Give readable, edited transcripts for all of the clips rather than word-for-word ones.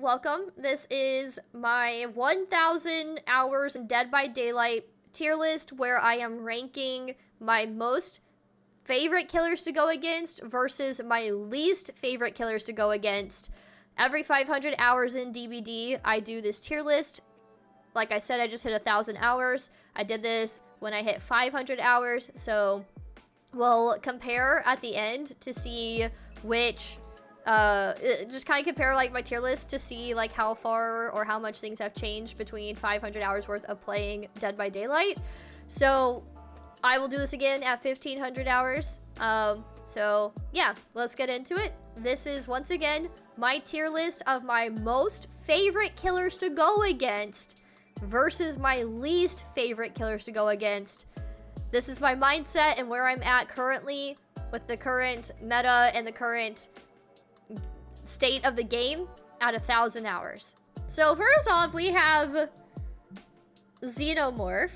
welcome. This is my 1,000 hours in Dead by Daylight tier list where I am ranking my most favorite killers to go against versus my least favorite killers to go against. Every 500 hours in DBD, I do this tier list. Like I said, I just hit 1,000 hours. I did this when I hit 500 hours, so we'll compare at the end to see which, just kind of compare like my tier list to see like how far or how much things have changed between 500 hours worth of playing Dead by Daylight. So I will do this again at 1,500 hours. So yeah, let's get into it. This is once again my tier list of my most favorite killers to go against versus my least favorite killers to go against. This is my mindset and where I'm at currently with the current meta and the current state of the game at 1,000 hours. So first off, we have Xenomorph.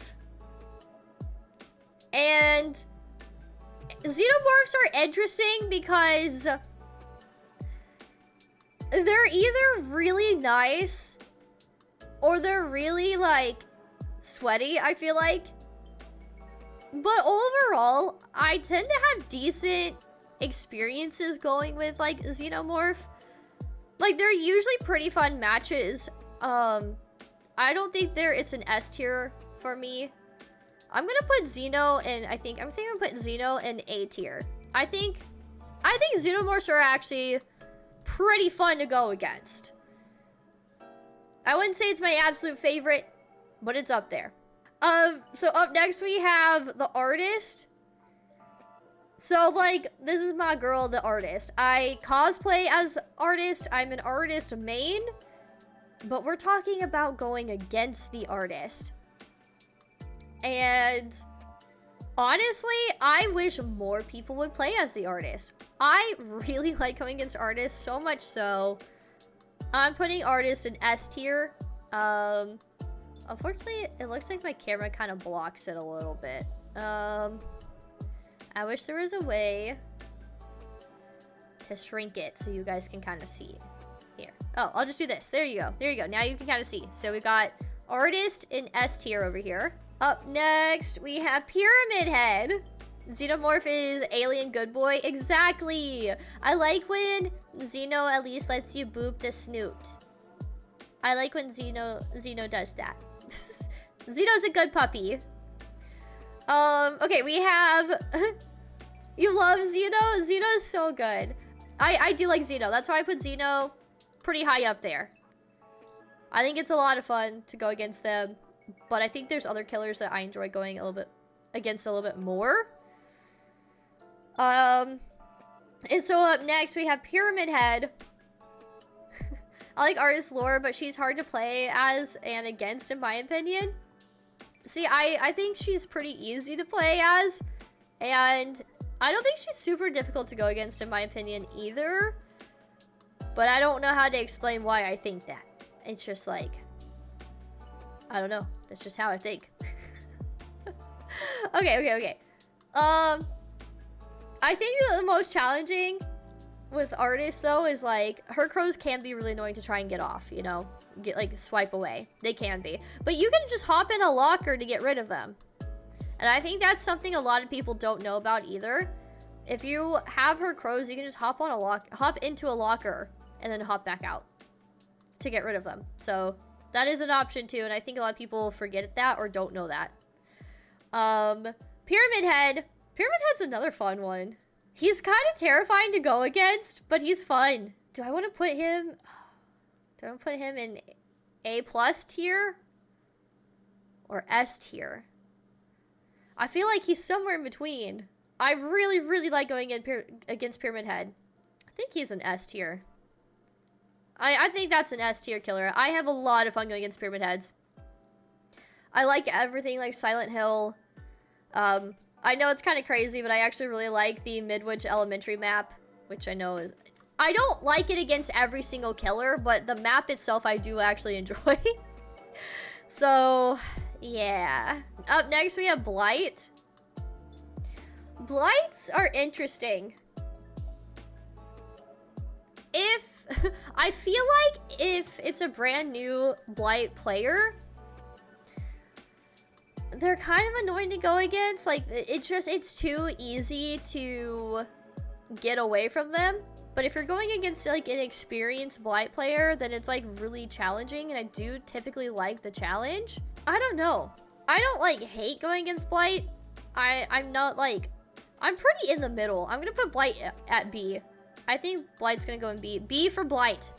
And Xenomorphs are interesting because they're either really nice or they're really, like, sweaty, I feel like. But overall, I tend to have decent experiences going with, like, Xenomorph. Like, they're usually pretty fun matches. I don't think it's an S tier for me. I'm gonna put Xeno in, I'm gonna put Xeno in A tier. I think Xenomorphs are actually pretty fun to go against. I wouldn't say it's my absolute favorite, but it's up there. So up next we have the Artist. So, like, this is my girl, the Artist. I cosplay as Artist. I'm an Artist main, but we're talking about going against the Artist. And honestly, I wish more people would play as the Artist. I really like going against Artists, so much so I'm putting Artist in S tier. Unfortunately, it looks like my camera kind of blocks it a little bit. I wish there was a way to shrink it so you guys can kind of see. Here. Oh, I'll just do this. There you go. There you go. Now you can kind of see. So we got Artist in S tier over here. Up next, we have Pyramid Head. Xenomorph is alien good boy. Exactly. I like when Xeno at least lets you boop the snoot. I like when Xeno does that. Xeno's a good puppy. Okay, we have... You love Xeno? Xeno is so good. I do like Xeno. That's why I put Xeno pretty high up there. I think it's a lot of fun to go against them. But I think there's other killers that I enjoy going against a little bit more. And so up next we have Pyramid Head. I like Artist lore, but she's hard to play as and against in my opinion. See, I think she's pretty easy to play as. And I don't think she's super difficult to go against in my opinion either. But I don't know how to explain why I think that. It's just like... I don't know. That's just how I think. Okay. I think the most challenging with Artists, though, is, like, her crows can be really annoying to try and get off, you know? Get, like, swipe away. They can be. But you can just hop in a locker to get rid of them. And I think that's something a lot of people don't know about either. If you have her crows, you can just hop into a locker and then hop back out to get rid of them. So... that is an option too, and I think a lot of people forget that or don't know that. Pyramid Head. Pyramid Head's another fun one. He's kind of terrifying to go against, but he's fun. Do I want to put him in A+ tier or S tier? I feel like he's somewhere in between. I really, really like going against Pyramid Head. I think he's an S tier. I think that's an S tier killer. I have a lot of fun going against Pyramid Heads. I like everything like Silent Hill. I know it's kind of crazy, but I actually really like the Midwich Elementary map, which I know is... I don't like it against every single killer, but the map itself I do actually enjoy. So, yeah. Up next we have Blight. Blights are interesting. If I feel like if it's a brand new Blight player, they're kind of annoying to go against. Like, it's too easy to get away from them. But if you're going against, like, an experienced Blight player, then it's, like, really challenging. And I do typically like the challenge. I don't know. I don't, like, hate going against Blight. I'm not, like... I'm pretty in the middle. I'm gonna put Blight at B. I think Blight's gonna go in B. B for Blight.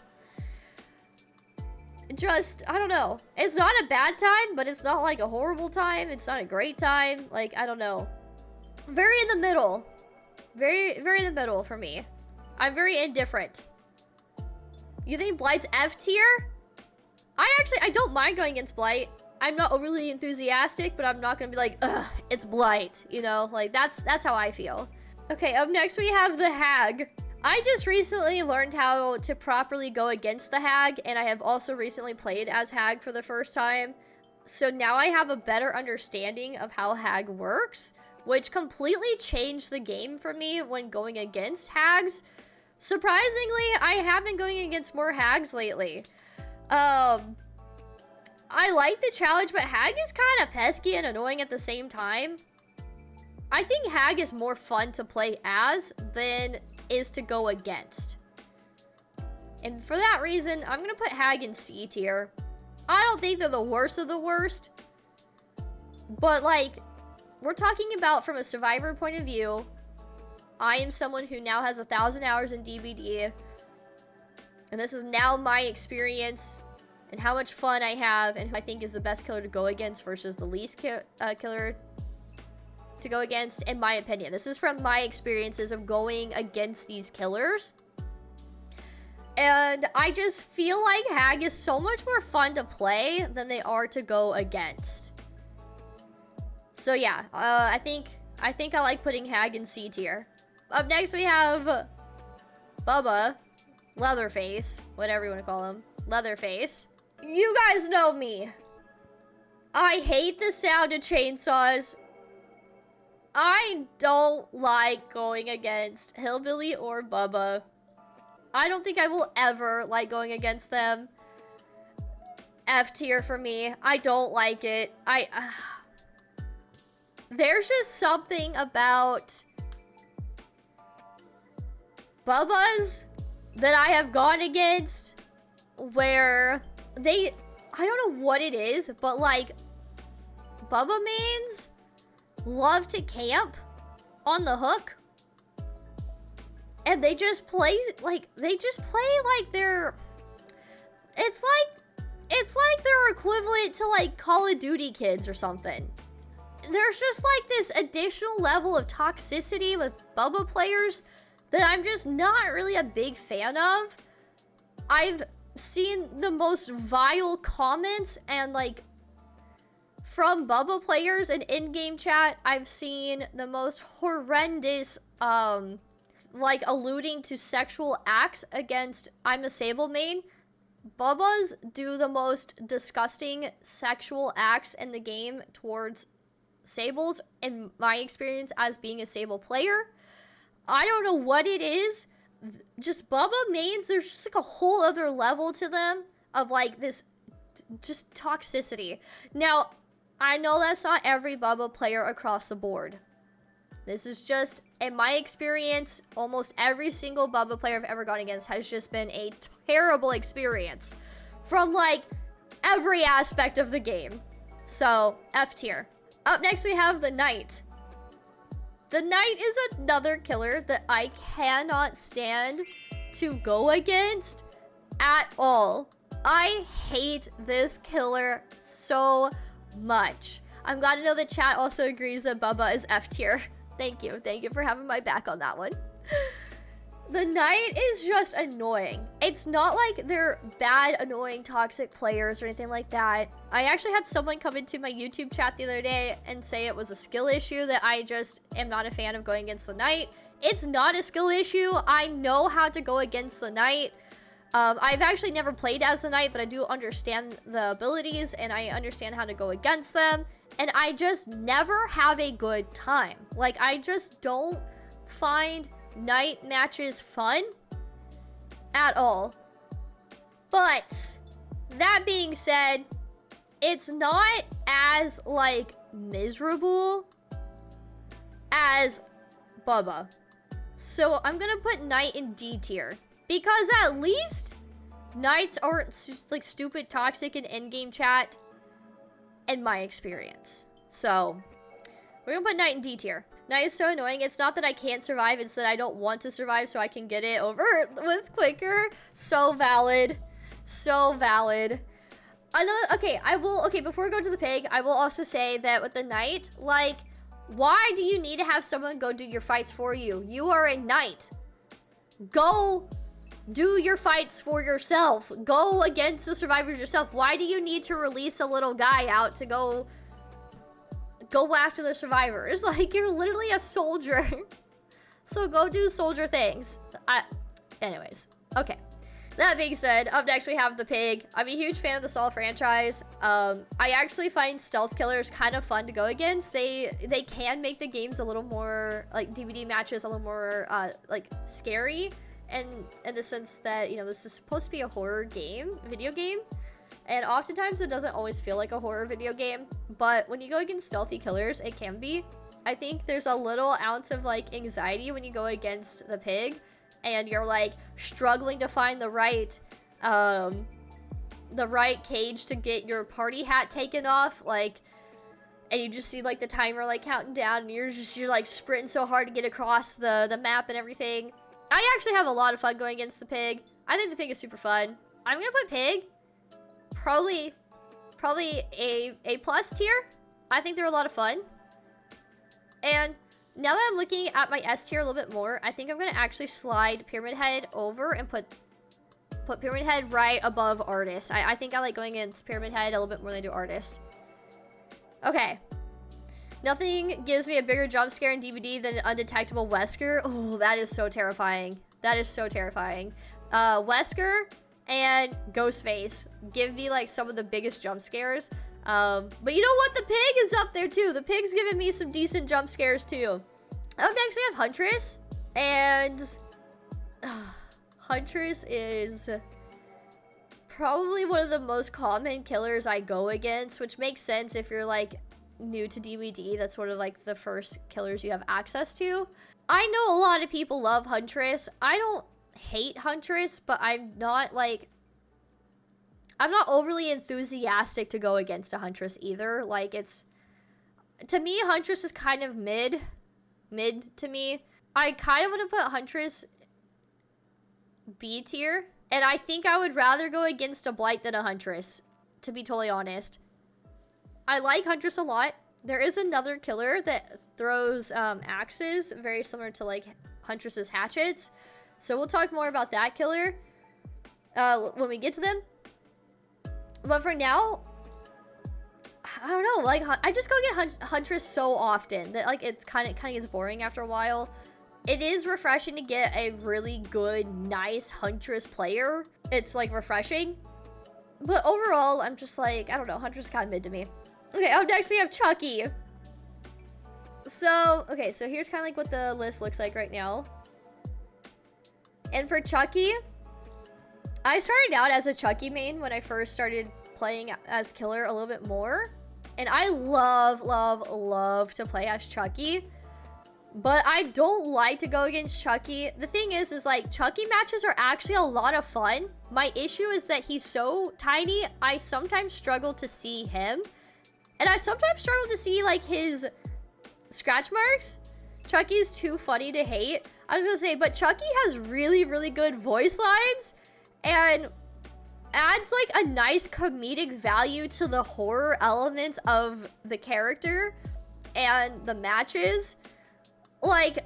Just, I don't know. It's not a bad time, but it's not, like, a horrible time. It's not a great time. Like, I don't know. Very in the middle. Very, very in the middle for me. I'm very indifferent. You think Blight's F tier? I don't mind going against Blight. I'm not overly enthusiastic, but I'm not gonna be like, ugh, it's Blight, you know? Like, that's how I feel. Okay, up next we have the Hag. I just recently learned how to properly go against the Hag, and I have also recently played as Hag for the first time. So now I have a better understanding of how Hag works, which completely changed the game for me when going against Hags. Surprisingly, I have been going against more Hags lately. I like the challenge, but Hag is kind of pesky and annoying at the same time. I think Hag is more fun to play as than is to go against. And for that reason, I'm going to put Hag in C tier. I don't think they're the worst of the worst. But, like, we're talking about from a survivor point of view. I am someone who now has 1,000 hours in DBD. And this is now my experience and how much fun I have and who I think is the best killer to go against versus the least killer to go against, in my opinion. This is from my experiences of going against these killers. And I just feel like Hag is so much more fun to play than they are to go against. So yeah, I think I like putting Hag in C tier. Up next we have Bubba, Leatherface, whatever you want to call him, Leatherface. You guys know me. I hate the sound of chainsaws. I don't like going against Hillbilly or Bubba. I don't think I will ever like going against them. F tier for me. I don't like it. There's just something about Bubba's that I have gone against where I don't know what it is, but like Bubba mains love to camp on the hook. And they just play like they're it's like they're equivalent to like Call of Duty kids or something. There's just like this additional level of toxicity with Bubba players that I'm just not really a big fan of. I've seen the most vile comments and like from Bubba players in in-game chat. I've seen the most horrendous like alluding to sexual acts against I'm a Sable main. Bubbas do the most disgusting sexual acts in the game towards Sables, in my experience as being a Sable player. I don't know what it is. Just Bubba mains, there's just like a whole other level to them of like this just toxicity. Now, I know that's not every Bubba player across the board. This is just, in my experience, almost every single Bubba player I've ever gone against has just been a terrible experience from like every aspect of the game. So, F tier. Up next we have the Knight. The Knight is another killer that I cannot stand to go against at all. I hate this killer so much. I'm glad to know the chat also agrees that Bubba is F tier. Thank you for having my back on that one. The Knight is just annoying. It's not like they're bad, annoying, toxic players or anything like that. I actually had someone come into my YouTube chat the other day and say it was a skill issue, that I just am not a fan of going against the Knight. It's not a skill issue. I know how to go against the Knight. I've actually never played as the Knight, but I do understand the abilities and I understand how to go against them. And I just never have a good time. Like, I just don't find Knight matches fun. at all. But that being said, it's not as like miserable as Bubba. So I'm gonna put Knight in D tier because at least Knights aren't like stupid toxic in endgame chat in my experience. So we're gonna put Knight in D tier. Knight is so annoying. It's not that I can't survive, it's that I don't want to survive so I can get it over with quicker. So valid. So valid. Okay, before we go to the pig, I will also say that with the Knight, like, why do you need to have someone go do your fights for you? You are a Knight. Go do your fights for yourself. Go against the survivors yourself. Why do you need to release a little guy out to go after the survivors? Like, you're literally a soldier. So go do soldier things. Anyways, okay. That being said, up next we have the pig. I'm a huge fan of the Saw franchise. I actually find stealth killers kind of fun to go against. They can make the games a little more, like, DBD matches a little more, like, scary. And in the sense that, you know, this is supposed to be a horror game, video game. And oftentimes it doesn't always feel like a horror video game. But when you go against stealthy killers, it can be. I think there's a little ounce of, like, anxiety when you go against the pig. And you're like struggling to find the right cage to get your party hat taken off, like, and you just see like the timer like counting down, and you're like sprinting so hard to get across the map and everything. I actually have a lot of fun going against the pig. I think the pig is super fun. I'm gonna put pig probably a plus tier. I think they're a lot of fun. And now that I'm looking at my S tier a little bit more, I think I'm going to actually slide Pyramid Head over and put Pyramid Head right above Artist. I think I like going against Pyramid Head a little bit more than I do Artist. Okay. Nothing gives me a bigger jump scare in DBD than undetectable Wesker. Oh, that is so terrifying. That is so terrifying. Wesker and Ghostface give me like some of the biggest jump scares. But you know what? The pig is up there too. The pig's giving me some decent jump scares too. Up next we have Huntress. And Huntress is probably one of the most common killers I go against, which makes sense if you're like new to DBD. That's one of like the first killers you have access to. I know a lot of people love Huntress. I don't hate Huntress, but I'm not overly enthusiastic to go against a Huntress either. Like, to me, Huntress is kind of mid to me. I kind of want to put Huntress B tier, and I think I would rather go against a Blight than a Huntress, to be totally honest. I like Huntress a lot. There is another killer that throws axes, very similar to like Huntress's hatchets. So we'll talk more about that killer when we get to them. But for now, I don't know, like, I just go get Huntress so often that, like, it's kind of gets boring after a while. It is refreshing to get a really good, nice Huntress player. It's, like, refreshing. But overall, I'm just like, I don't know, Huntress is kind of mid to me. Okay, up next we have Chucky. So, okay, so here's kind of like what the list looks like right now. And for Chucky, I started out as a Chucky main when I first started playing as killer a little bit more. And I love to play as Chucky. But I don't like to go against Chucky. The thing is like, Chucky matches are actually a lot of fun. My issue is that he's so tiny, I sometimes struggle to see him. And I sometimes struggle to see, like, his scratch marks. Chucky's too funny to hate. I was gonna say, but Chucky has really good voice lines. And adds like a nice comedic value to the horror elements of the character and the matches. Like,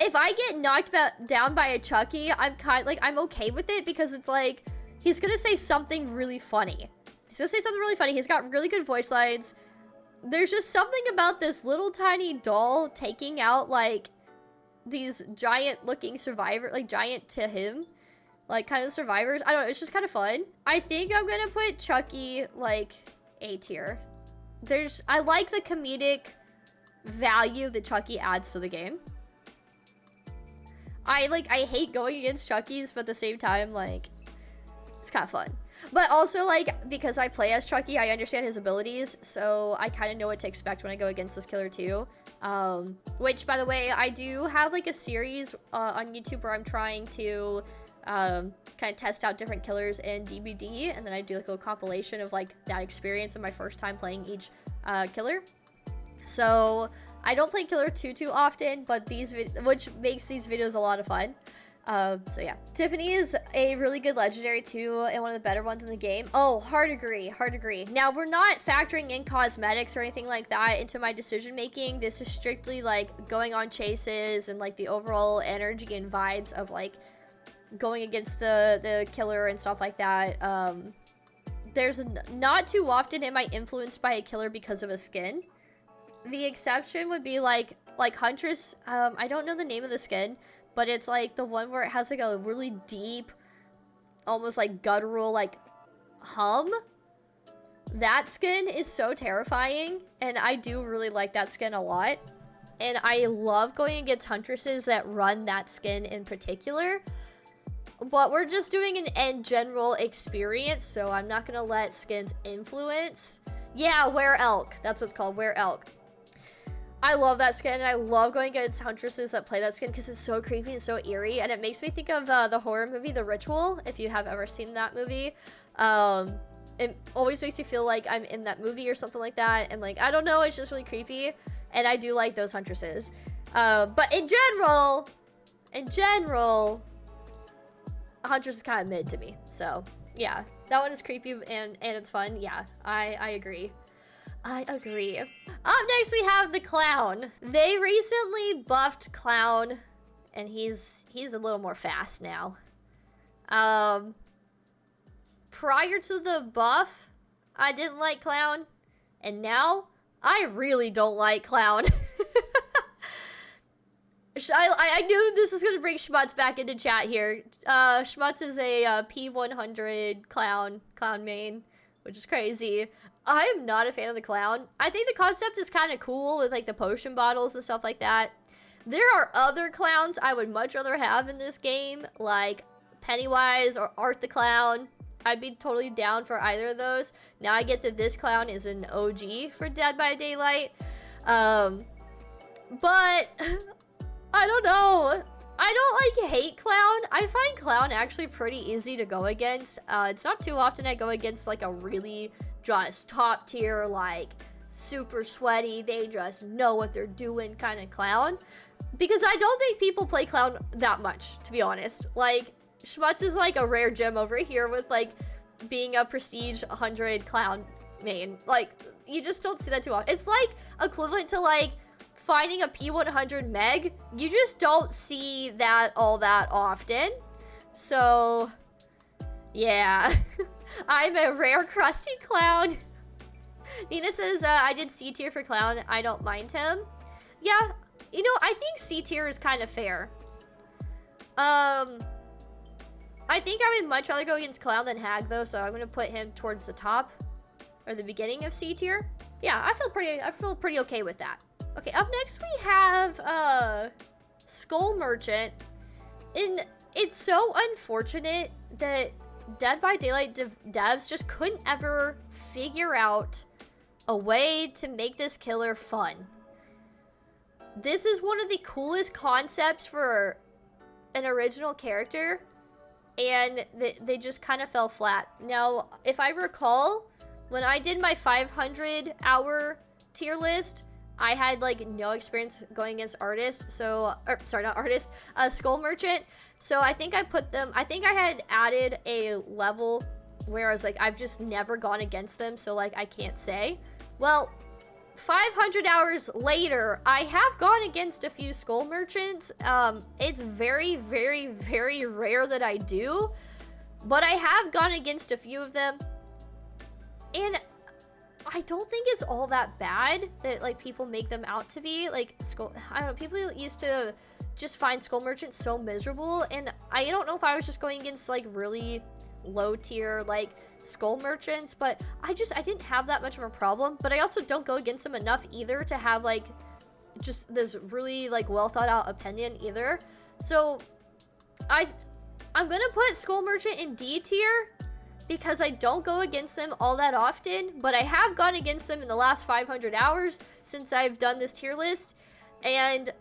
if I get knocked down by a Chucky, I'm okay with it, because it's like, he's gonna say something really funny. He's got really good voice lines. There's just something about this little tiny doll taking out like these giant looking survivor, like giant to him, like kind of survivors. I don't know, it's just kind of fun. I think I'm gonna put Chucky like A tier. I like the comedic value that Chucky adds to the game. I hate going against Chucky's, but at the same time, like, it's kind of fun. But also, like, because I play as Chucky, I understand his abilities, so I kind of know what to expect when I go against this killer too. Which, by the way, I do have, like, a series on YouTube where I'm trying to kind of test out different killers in DBD, and then I do, like, a little compilation of, like, that experience of my first time playing each killer. So I don't play killer too often, but which makes these videos a lot of fun. So yeah, Tiffany is a really good legendary too, and one of the better ones in the game. Oh, hard agree. Now, we're not factoring in cosmetics or anything like that into my decision making. This is strictly like going on chases and like the overall energy and vibes of like going against the killer and stuff like that. There's not too often am I influenced by a killer because of a skin. The exception would be like Huntress. I don't know the name of the skin, but it's like the one where it has like a really deep, almost like guttural like hum. That skin is so terrifying, and I do really like that skin a lot. And I love going against Huntresses that run that skin in particular. But we're just doing an in general experience, so I'm not gonna let skins influence. Yeah, Were Elk. That's what it's called, Were Elk. I love that skin, and I love going against Huntresses that play that skin because it's so creepy and so eerie, and it makes me think of the horror movie The Ritual, if you have ever seen that movie. It always makes you feel like I'm in that movie or something like that, and like, I don't know, it's just really creepy, and I do like those Huntresses. But in general, Huntress is kind of mid to me, so yeah, that one is creepy and it's fun. Yeah, I agree. Up next, we have the Clown. They recently buffed Clown, and he's a little more fast now. Prior to the buff, I didn't like Clown, and now I really don't like Clown. I knew this was gonna bring Schmutz back into chat here. Schmutz is a P100 clown main, which is crazy. I am not a fan of the Clown. I think the concept is kind of cool with like the potion bottles and stuff like that. There are other clowns I would much rather have in this game, like Pennywise or Art the Clown. I'd be totally down for either of those. Now I get that this clown is an OG for Dead by Daylight. But I don't know. I don't like hate Clown. I find Clown actually pretty easy to go against. It's not too often I go against like a really just top tier, like super sweaty, they just know what they're doing kind of clown. Because I don't think people play Clown that much, to be honest. Like, Schmutz is like a rare gem over here with like being a prestige 100 clown main. Like, you just don't see that too often. It's like equivalent to like finding a P100 Meg. You just don't see that all that often. So, yeah. I'm a rare crusty clown. Nina says, I did C tier for Clown. I don't mind him. Yeah, you know, I think C tier is kind of fair. I think I would much rather go against Clown than Hag, though, so I'm going to put him towards the top or the beginning of C tier. Yeah, I feel pretty okay with that. Okay, up next we have Skull Merchant. And it's so unfortunate that Dead by Daylight devs just couldn't ever figure out a way to make this killer fun. This is one of the coolest concepts for an original character, and they just kind of fell flat. Now, if I recall, when I did my 500-hour tier list, I had like no experience going against artist, so, or sorry, not artist, Skull Merchant. So I think I had added a level where I was like, I've just never gone against them, so like I can't say. Well, 500 hours later, I have gone against a few Skull Merchants. It's very, very, very rare that I do, but I have gone against a few of them, and I don't think it's all that bad that like people make them out to be. Like, I don't know, people used to just find Skull Merchants so miserable, and I don't know if I was just going against like really low tier like Skull Merchants, but I didn't have that much of a problem. But I also don't go against them enough either to have like just this really like well thought out opinion either. So I'm gonna put Skull Merchant in D tier because I don't go against them all that often, but I have gone against them in the last 500 hours since I've done this tier list, and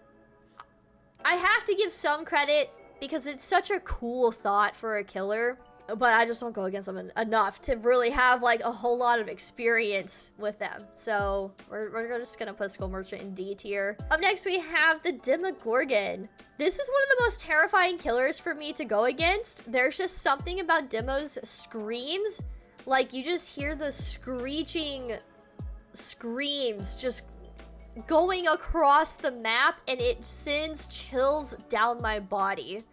I have to give some credit because it's such a cool thought for a killer, but I just don't go against them enough to really have like a whole lot of experience with them. So we're just gonna put Skull Merchant in D tier. Up next we have the Demogorgon. This is one of the most terrifying killers for me to go against. There's just something about Demo's screams. Like, you just hear the screeching screams just going across the map, and it sends chills down my body.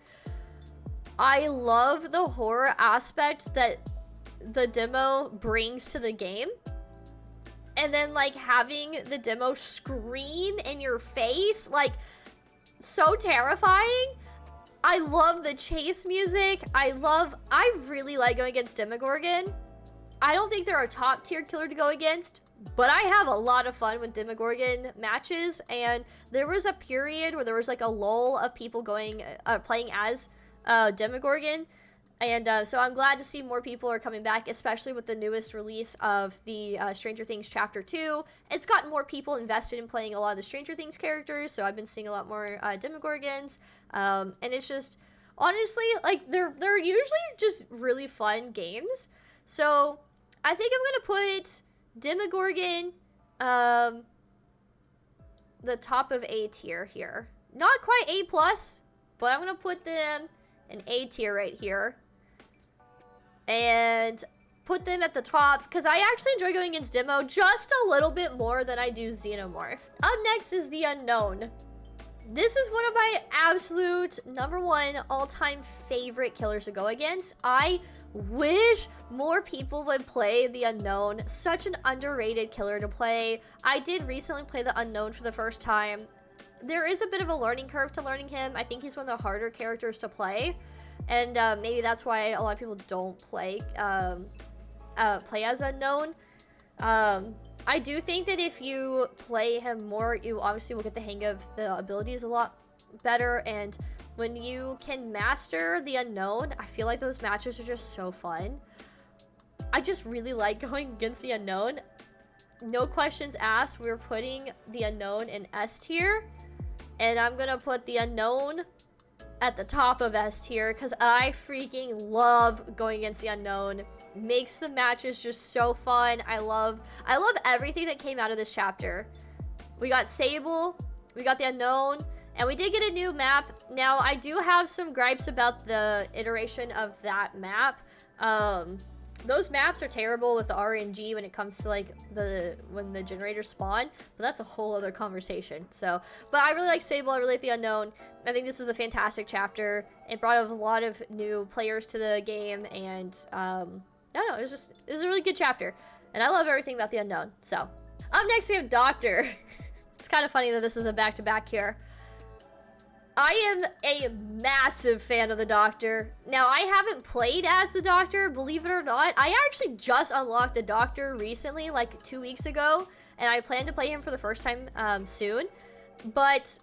I love the horror aspect that the demo brings to the game. And then, like, having the demo scream in your face, like, so terrifying. I love the chase music. I really like going against Demogorgon. I don't think they're a top tier killer to go against, but I have a lot of fun with Demogorgon matches, and there was a period where there was like a lull of people going playing as Demogorgon, and so I'm glad to see more people are coming back, especially with the newest release of the Stranger Things Chapter 2. It's gotten more people invested in playing a lot of the Stranger Things characters, so I've been seeing a lot more Demogorgons, and it's just, honestly, like, they're usually just really fun games. So I think I'm gonna put Demogorgon the top of A tier here. Not quite A+, but I'm gonna put them in A tier right here. And put them at the top, because I actually enjoy going against Demo just a little bit more than I do Xenomorph. Up next is the Unknown. This is one of my absolute #1 all-time favorite killers to go against. I wish more people would play the Unknown. Such an underrated killer to play. I did recently play the Unknown for the first time. There is a bit of a learning curve to learning him. I think he's one of the harder characters to play, and maybe that's why a lot of people don't play as Unknown. I do think that if you play him more, you obviously will get the hang of the abilities a lot better, and when you can master the Unknown, I feel like those matches are just so fun. I just really like going against the Unknown. No questions asked, we're putting the Unknown in S tier, and I'm gonna put the Unknown at the top of S tier because I freaking love going against the Unknown. Makes the matches just so fun. I love everything that came out of this chapter. We got Sable, we got the Unknown, and we did get a new map. Now, I do have some gripes about the iteration of that map. Those maps are terrible with the RNG when it comes to like when the generators spawn, but that's a whole other conversation. So, but I really like Sable, I really like the Unknown. I think this was a fantastic chapter. It brought a lot of new players to the game, and I don't know, it was a really good chapter. And I love everything about the Unknown. So, up next we have Doctor. It's kind of funny that this is a back-to-back here. I am a massive fan of the Doctor. Now, I haven't played as the Doctor, believe it or not. I actually just unlocked the Doctor recently, like 2 weeks ago, and I plan to play him for the first time soon. But,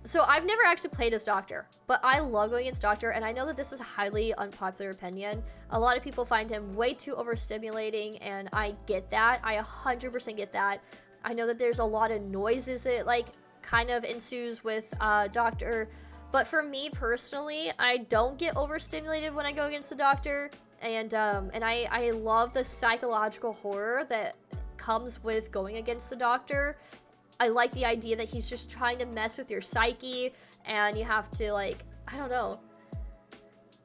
so I've never actually played as Doctor, but I love going against Doctor, and I know that this is a highly unpopular opinion. A lot of people find him way too overstimulating, and I get that. I 100% get that. I know that there's a lot of noises that, like, kind of ensues with Doctor, but for me personally, I don't get overstimulated when I go against the Doctor, and I love the psychological horror that comes with going against the Doctor. I like the idea that he's just trying to mess with your psyche, and you have to, like, I don't know.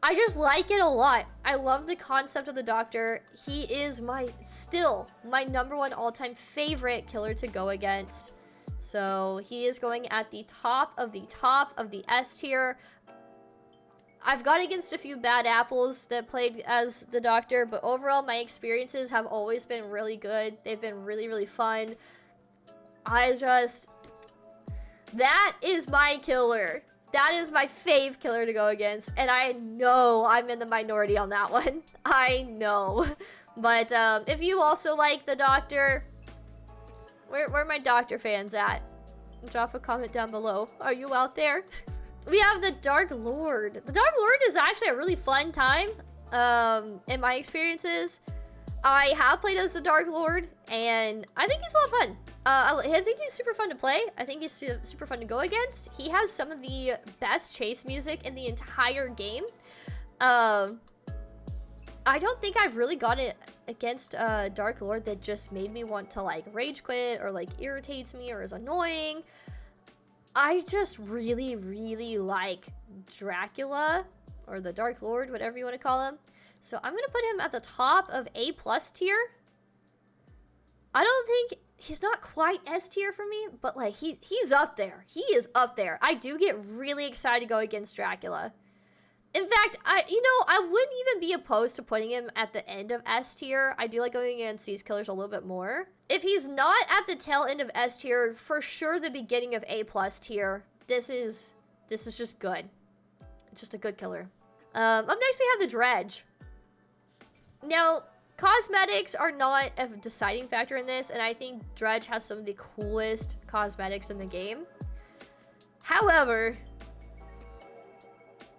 I just like it a lot. I love the concept of the Doctor. He is still my #1 all-time favorite killer to go against. So he is going at the top of the S tier. I've gone against a few bad apples that played as the Doctor, but overall my experiences have always been really good. They've been really, really fun. That is my killer. That is my fave killer to go against, and I know I'm in the minority on that one. I know. But if you also like the Doctor, where are my Doctor fans at? Drop a comment down below. Are you out there? we have the Dark Lord. The Dark Lord is actually a really fun time, in my experiences. I have played as the Dark Lord, and I think he's a lot of fun. I think he's super fun to play. I think he's super fun to go against. He has some of the best chase music in the entire game. I don't think I've really got it against Dark Lord that just made me want to like rage quit or like irritates me or is annoying. I just really, really like Dracula or the Dark Lord, whatever you want to call him. So I'm going to put him at the top of A+ tier. I don't think he's not quite S tier for me, but like he's up there. He is up there. I do get really excited to go against Dracula. In fact, I wouldn't even be opposed to putting him at the end of S tier. I do like going against these killers a little bit more. If he's not at the tail end of S tier, for sure the beginning of A+ tier. This is just good. It's just a good killer. Up next we have the Dredge. Now, cosmetics are not a deciding factor in this, and I think Dredge has some of the coolest cosmetics in the game. However,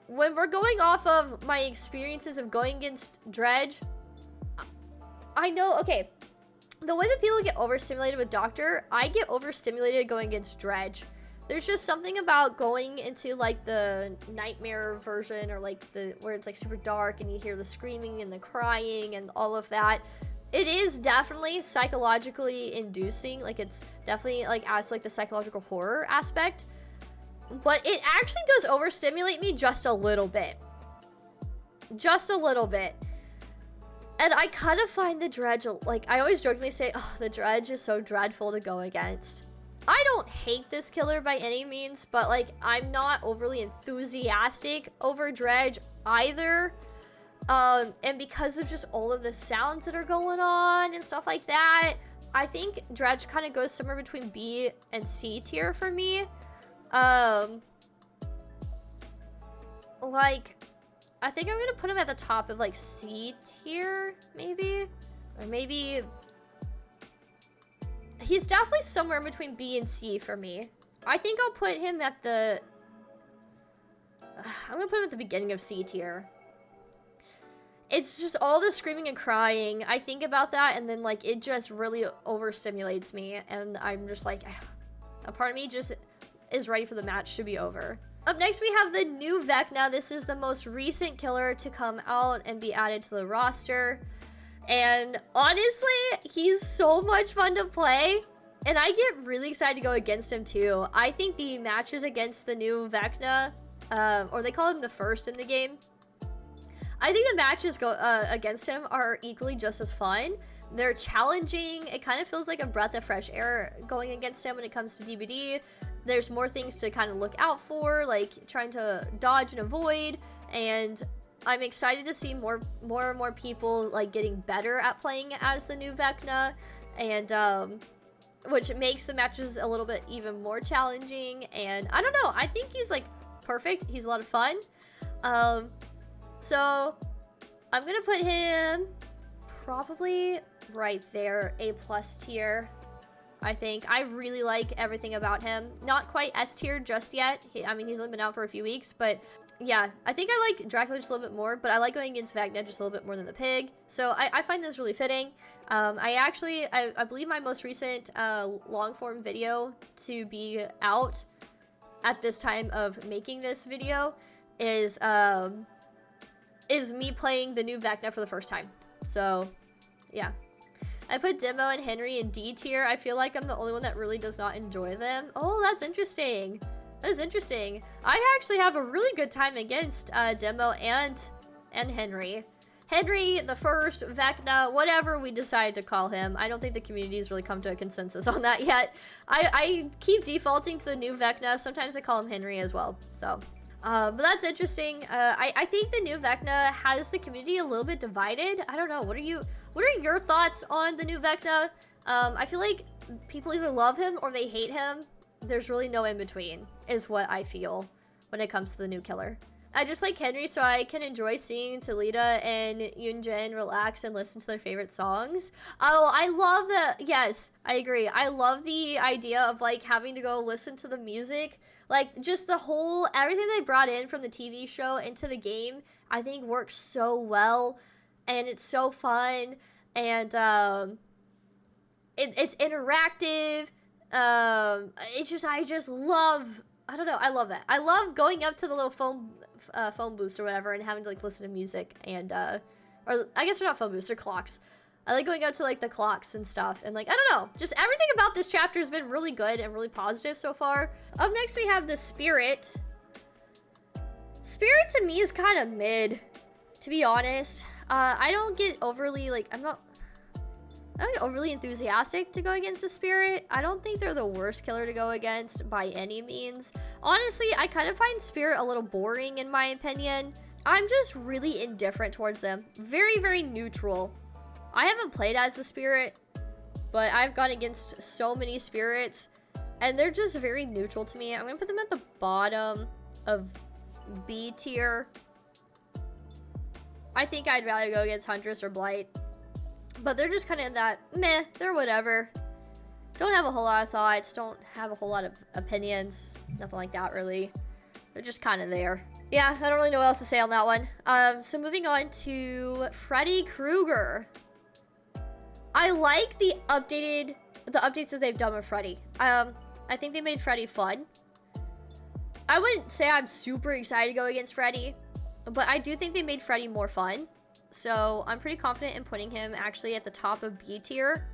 when we're going off of my experiences of going against Dredge, I know, okay, the way that people get overstimulated with Doctor, I get overstimulated going against Dredge. There's just something about going into like the nightmare version or like where it's like super dark and you hear the screaming and the crying and all of that. It is definitely psychologically inducing. Like it's definitely like as like the psychological horror aspect. But it actually does overstimulate me just a little bit. Just a little bit. And I kind of find the Dredge, like I always jokingly say, oh, the Dredge is so dreadful to go against. I don't hate this killer by any means, but like I'm not overly enthusiastic over Dredge either. And because of just all of the sounds that are going on and stuff like that, I think Dredge kind of goes somewhere between B and C tier for me. Like I think I'm gonna put him at the top of like C tier, maybe, or maybe. He's definitely somewhere in between B and C for me. I think I'll put him at the... I'm gonna put him at the beginning of C tier. It's just all the screaming and crying. I think about that and then like it just really overstimulates me. And I'm just like... A part of me just is ready for the match to be over. Up next we have the new Vecna. This is the most recent killer to come out and be added to the roster. And honestly, he's so much fun to play. And I get really excited to go against him too. I think the matches against the new Vecna, or they call him the first in the game. I think the matches against him are equally just as fun. They're challenging. It kind of feels like a breath of fresh air going against him when it comes to DBD. There's more things to kind of look out for, like trying to dodge and avoid. And I'm excited to see more and more people like getting better at playing as the new Vecna, and which makes the matches a little bit even more challenging. And I don't know, I think he's like perfect. He's a lot of fun. So I'm gonna put him probably right there, A+ tier. I think I really like everything about him. Not quite S tier just yet. I mean, he's only been out for a few weeks, but yeah, I think I like Dracula just a little bit more, but I like going against Vecna just a little bit more than the pig. So I find this really fitting. I believe my most recent long form video to be out at this time of making this video is me playing the new Vecna for the first time. So yeah. I put Demo and Henry in D tier. I feel like I'm the only one that really does not enjoy them. Oh, that's interesting. That is interesting. I actually have a really good time against Demo and Henry. Henry, the first, Vecna, whatever we decide to call him. I don't think the community's really come to a consensus on that yet. I keep defaulting to the new Vecna. Sometimes I call him Henry as well. So, but that's interesting. I think the new Vecna has the community a little bit divided. I don't know. What are your thoughts on the new Vecna? I feel like people either love him or they hate him. There's really no in between, is what I feel when it comes to the new killer. I just like Henry so I can enjoy seeing Talita and Yunjin relax and listen to their favorite songs. Oh, I love yes, I agree. I love the idea of like having to go listen to the music. Like just everything they brought in from the TV show into the game, I think works so well. And it's so fun. And it's interactive. I just love, I don't know, I love that. I love going up to the little phone booths or whatever and having to like listen to music and or I guess they're not phone booths, they're clocks. I like going out to like the clocks and stuff and like I don't know, just everything about this chapter has been really good and really positive so far. Up next we have the Spirit. Spirit to me is kind of mid, to be honest. I don't get overly like I don't get overly enthusiastic to go against the Spirit. I don't think they're the worst killer to go against by any means. Honestly, I kind of find Spirit a little boring in my opinion. I'm just really indifferent towards them. Very, very neutral. I haven't played as the Spirit, but I've gone against so many Spirits, and they're just very neutral to me. I'm going to put them at the bottom of B tier. I think I'd rather go against Huntress or Blight. But they're just kind of in that, meh, they're whatever. Don't have a whole lot of thoughts, don't have a whole lot of opinions, nothing like that really. They're just kind of there. Yeah, I don't really know what else to say on that one. So moving on to Freddy Krueger. I like the updates that they've done with Freddy. I think they made Freddy fun. I wouldn't say I'm super excited to go against Freddy, but I do think they made Freddy more fun. So I'm pretty confident in putting him actually at the top of B tier.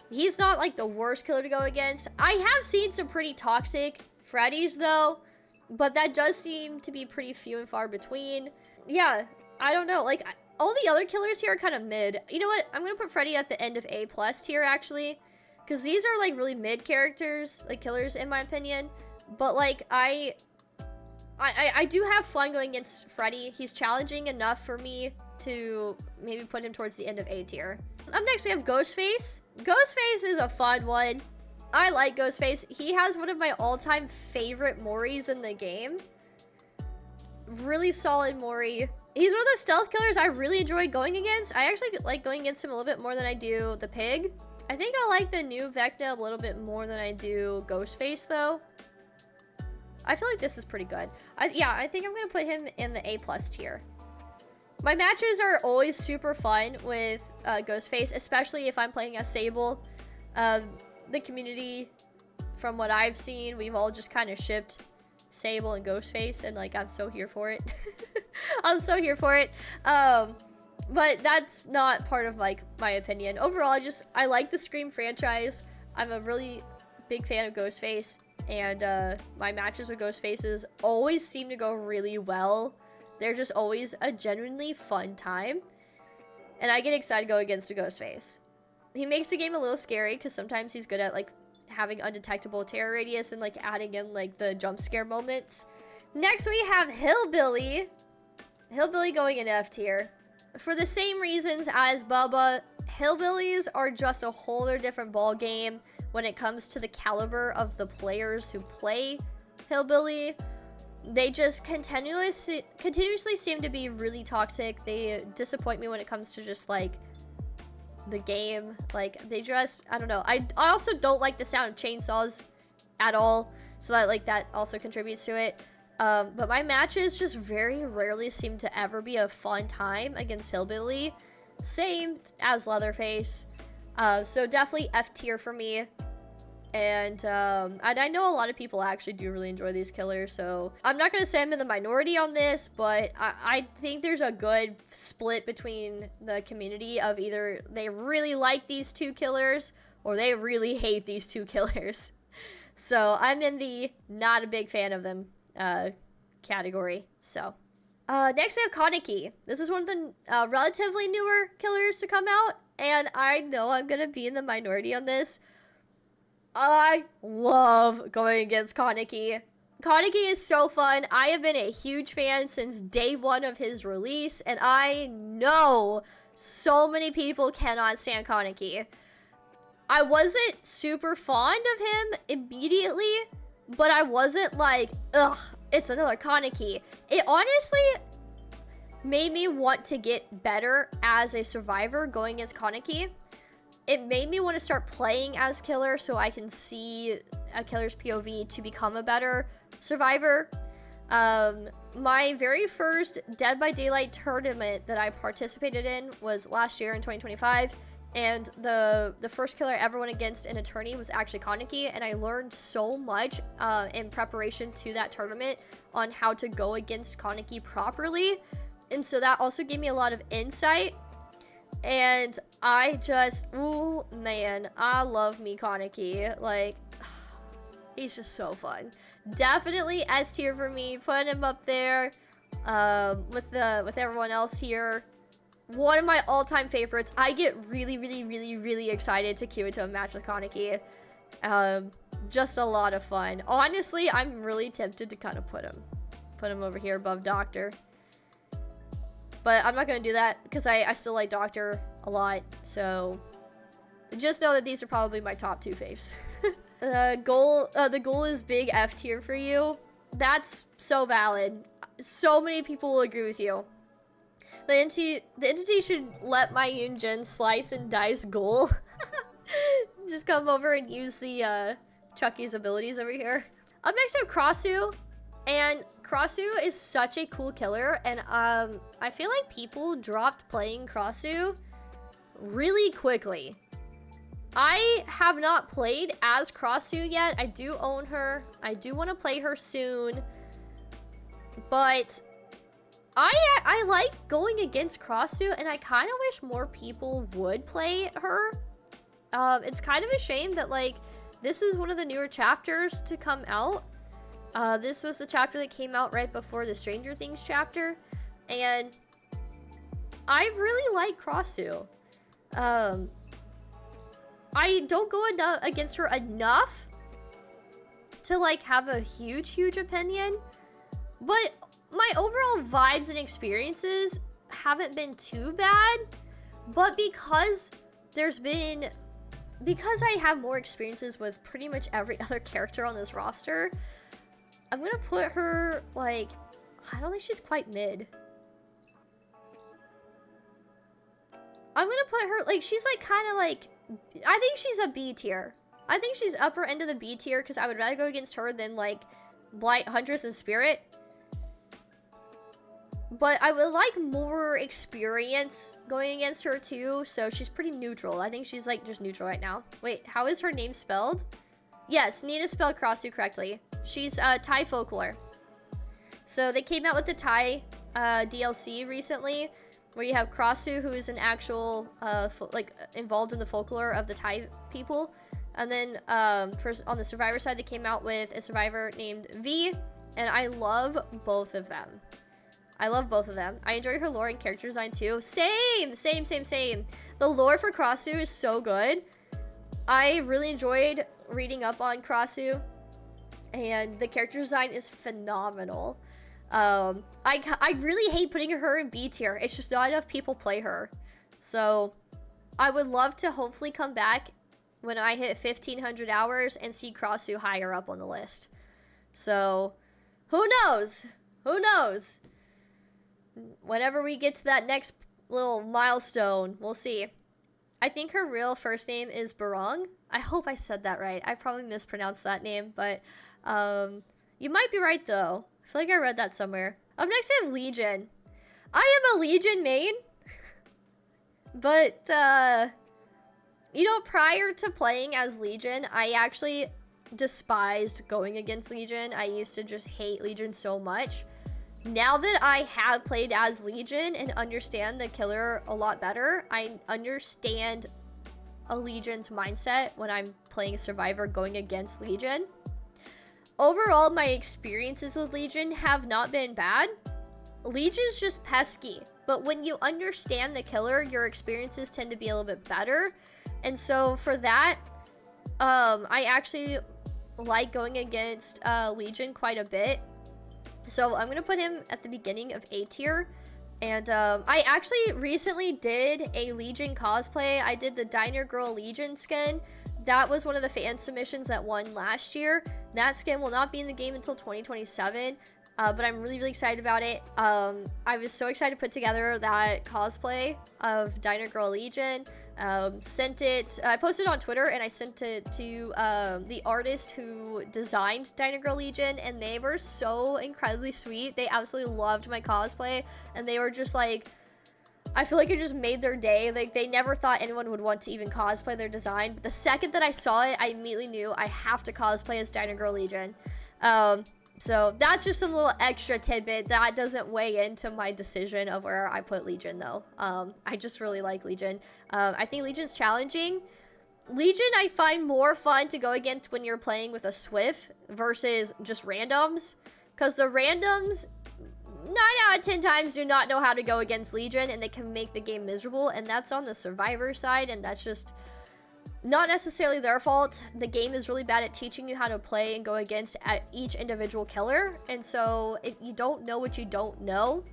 He's not like the worst killer to go against. I have seen some pretty toxic Freddys though, but that does seem to be pretty few and far between. Yeah, I don't know. Like all the other killers here are kind of mid. You know what? I'm going to put Freddy at the end of A+ tier actually, because these are like really mid characters, like killers in my opinion. But like I do have fun going against Freddy. He's challenging enough for me to maybe put him towards the end of A tier. Up next, we have Ghostface. Ghostface is a fun one. I like Ghostface. He has one of my all-time favorite Moris in the game. Really solid Mori. He's one of those stealth killers I really enjoy going against. I actually like going against him a little bit more than I do the pig. I think I like the new Vecna a little bit more than I do Ghostface, though. I feel like this is pretty good. Yeah, I think I'm going to put him in the A+ tier. My matches are always super fun with Ghostface, especially if I'm playing as Sable. The community, from what I've seen, we've all just kind of shipped Sable and Ghostface, and like I'm so here for it. I'm so here for it. But that's not part of like my opinion. Overall, I like the Scream franchise. I'm a really big fan of Ghostface. And my matches with Ghostfaces always seem to go really well. They're just always a genuinely fun time. And I get excited to go against a Ghostface. He makes the game a little scary because sometimes he's good at like having undetectable terror radius and like adding in like the jump scare moments. Next we have Hillbilly. Hillbilly going in F tier. For the same reasons as Bubba, Hillbillies are just a whole other different ball game when it comes to the caliber of the players who play Hillbilly. They just continuously seem to be really toxic. They disappoint me when it comes to just like the game. Like they just, I don't know. I also don't like the sound of chainsaws at all, so that also contributes to it. But my matches just very rarely seem to ever be a fun time against Hillbilly. Same as Leatherface. So definitely F tier for me. And I know a lot of people actually do really enjoy these killers, so I'm not going to say I'm in the minority on this, but I think there's a good split between the community of either they really like these two killers or they really hate these two killers. So I'm in the not a big fan of them category. So next we have Kaneki. This is one of the relatively newer killers to come out, and I know I'm going to be in the minority on this. I love going against Kaneki. Kaneki is so fun. I have been a huge fan since day one of his release, and I know so many people cannot stand Kaneki. I wasn't super fond of him immediately, but I wasn't like, ugh. it's another Kaneki. It honestly made me want to get better as a survivor going against Kaneki. It made me want to start playing as killer so I can see a killer's POV to become a better survivor. My very first Dead by Daylight tournament that I participated in was last year in 2025, and the first killer I ever went against in a tourney was actually Kaneki, and I learned so much in preparation to that tournament on how to go against Kaneki properly, and so that also gave me a lot of insight. And I just, ooh man, I love me Kaneki. Like, he's just so fun. Definitely S tier for me. Putting him up there with everyone else here. One of my all-time favorites. I get really excited to queue into a match with Kaneki. Just a lot of fun. Honestly, I'm really tempted to kind of put him over here above Doctor. But I'm not going to do that because I still like Doctor a lot. So just know that these are probably my top 2 faves. The Ghoul is big F tier for you. That's so valid. So many people will agree with you. The entity should let my Yunjin slice and dice Ghoul. Just come over and use the Chucky's abilities over here. Up next I have Krasue. And Krasue is such a cool killer, and I feel like people dropped playing Krasue really quickly. I have not played as Krasue yet. I do own her. I do want to play her soon. But I like going against Krasue, and I kind of wish more people would play her. It's kind of a shame that, like, this is one of the newer chapters to come out. This was the chapter that came out right before the Stranger Things chapter, and I really like Krasue. I don't go against her enough to, like, have a huge opinion, but my overall vibes and experiences haven't been too bad. But because I have more experiences with pretty much every other character on this roster, I'm gonna put her, like, I don't think she's quite mid. I'm gonna put her, like, she's, like, kind of, like, I think she's a B tier. I think she's upper end of the B tier, because I would rather go against her than, like, Blight, Huntress, and Spirit. But I would like more experience going against her, too, so she's pretty neutral. I think she's, like, just neutral right now. Wait, how is her name spelled? Yes, Nina spelled Krasue correctly. She's Thai folklore. So they came out with the Thai DLC recently, where you have Krasue, who is an actual involved in the folklore of the Thai people, and then first on the survivor side, they came out with a survivor named V, and I love both of them. I enjoy her lore and character design too. Same. The lore for Krasue is so good. I really enjoyed reading up on Krasue, and the character design is phenomenal. I really hate putting her in B tier. It's just not enough people play her. So I would love to hopefully come back when I hit 1,500 hours and see Krasue higher up on the list. So who knows? Whenever we get to that next little milestone, we'll see. I think her real first name is Barong. I hope I said that right. I probably mispronounced that name, but you might be right though. I feel like I read that somewhere. Up next I have Legion. I am a Legion main. But, you know, prior to playing as Legion, I actually despised going against Legion. I used to just hate Legion so much. Now that I have played as Legion and understand the killer a lot better, I understand a Legion's mindset when I'm playing Survivor going against Legion. Overall, my experiences with Legion have not been bad. Legion's just pesky, but when you understand the killer, your experiences tend to be a little bit better. And so for that, I actually like going against Legion quite a bit. So I'm going to put him at the beginning of A tier. And I actually recently did a Legion cosplay. I did the Diner Girl Legion skin. That was one of the fan submissions that won last year. That skin will not be in the game until 2027. but I'm really, really excited about it. I was so excited to put together that cosplay of Dino Girl Legion. Sent it, I posted on Twitter, and I sent it to the artist who designed Dino Girl Legion, and they were so incredibly sweet. They absolutely loved my cosplay, and they were just like, I feel like it just made their day. Like, they never thought anyone would want to even cosplay their design, but the second that I saw it, I immediately knew I have to cosplay as Dino Girl Legion. So that's just a little extra tidbit. That doesn't weigh into my decision of where I put Legion, though. I just really like Legion. I think Legion's challenging. Legion I find more fun to go against when you're playing with a Swift versus just randoms. Because the randoms, 9 out of 10 times, do not know how to go against Legion, and they can make the game miserable. And that's on the survivor side, and that's just not necessarily their fault. The game is really bad at teaching you how to play and go against each individual killer. And so if you don't know what you don't know,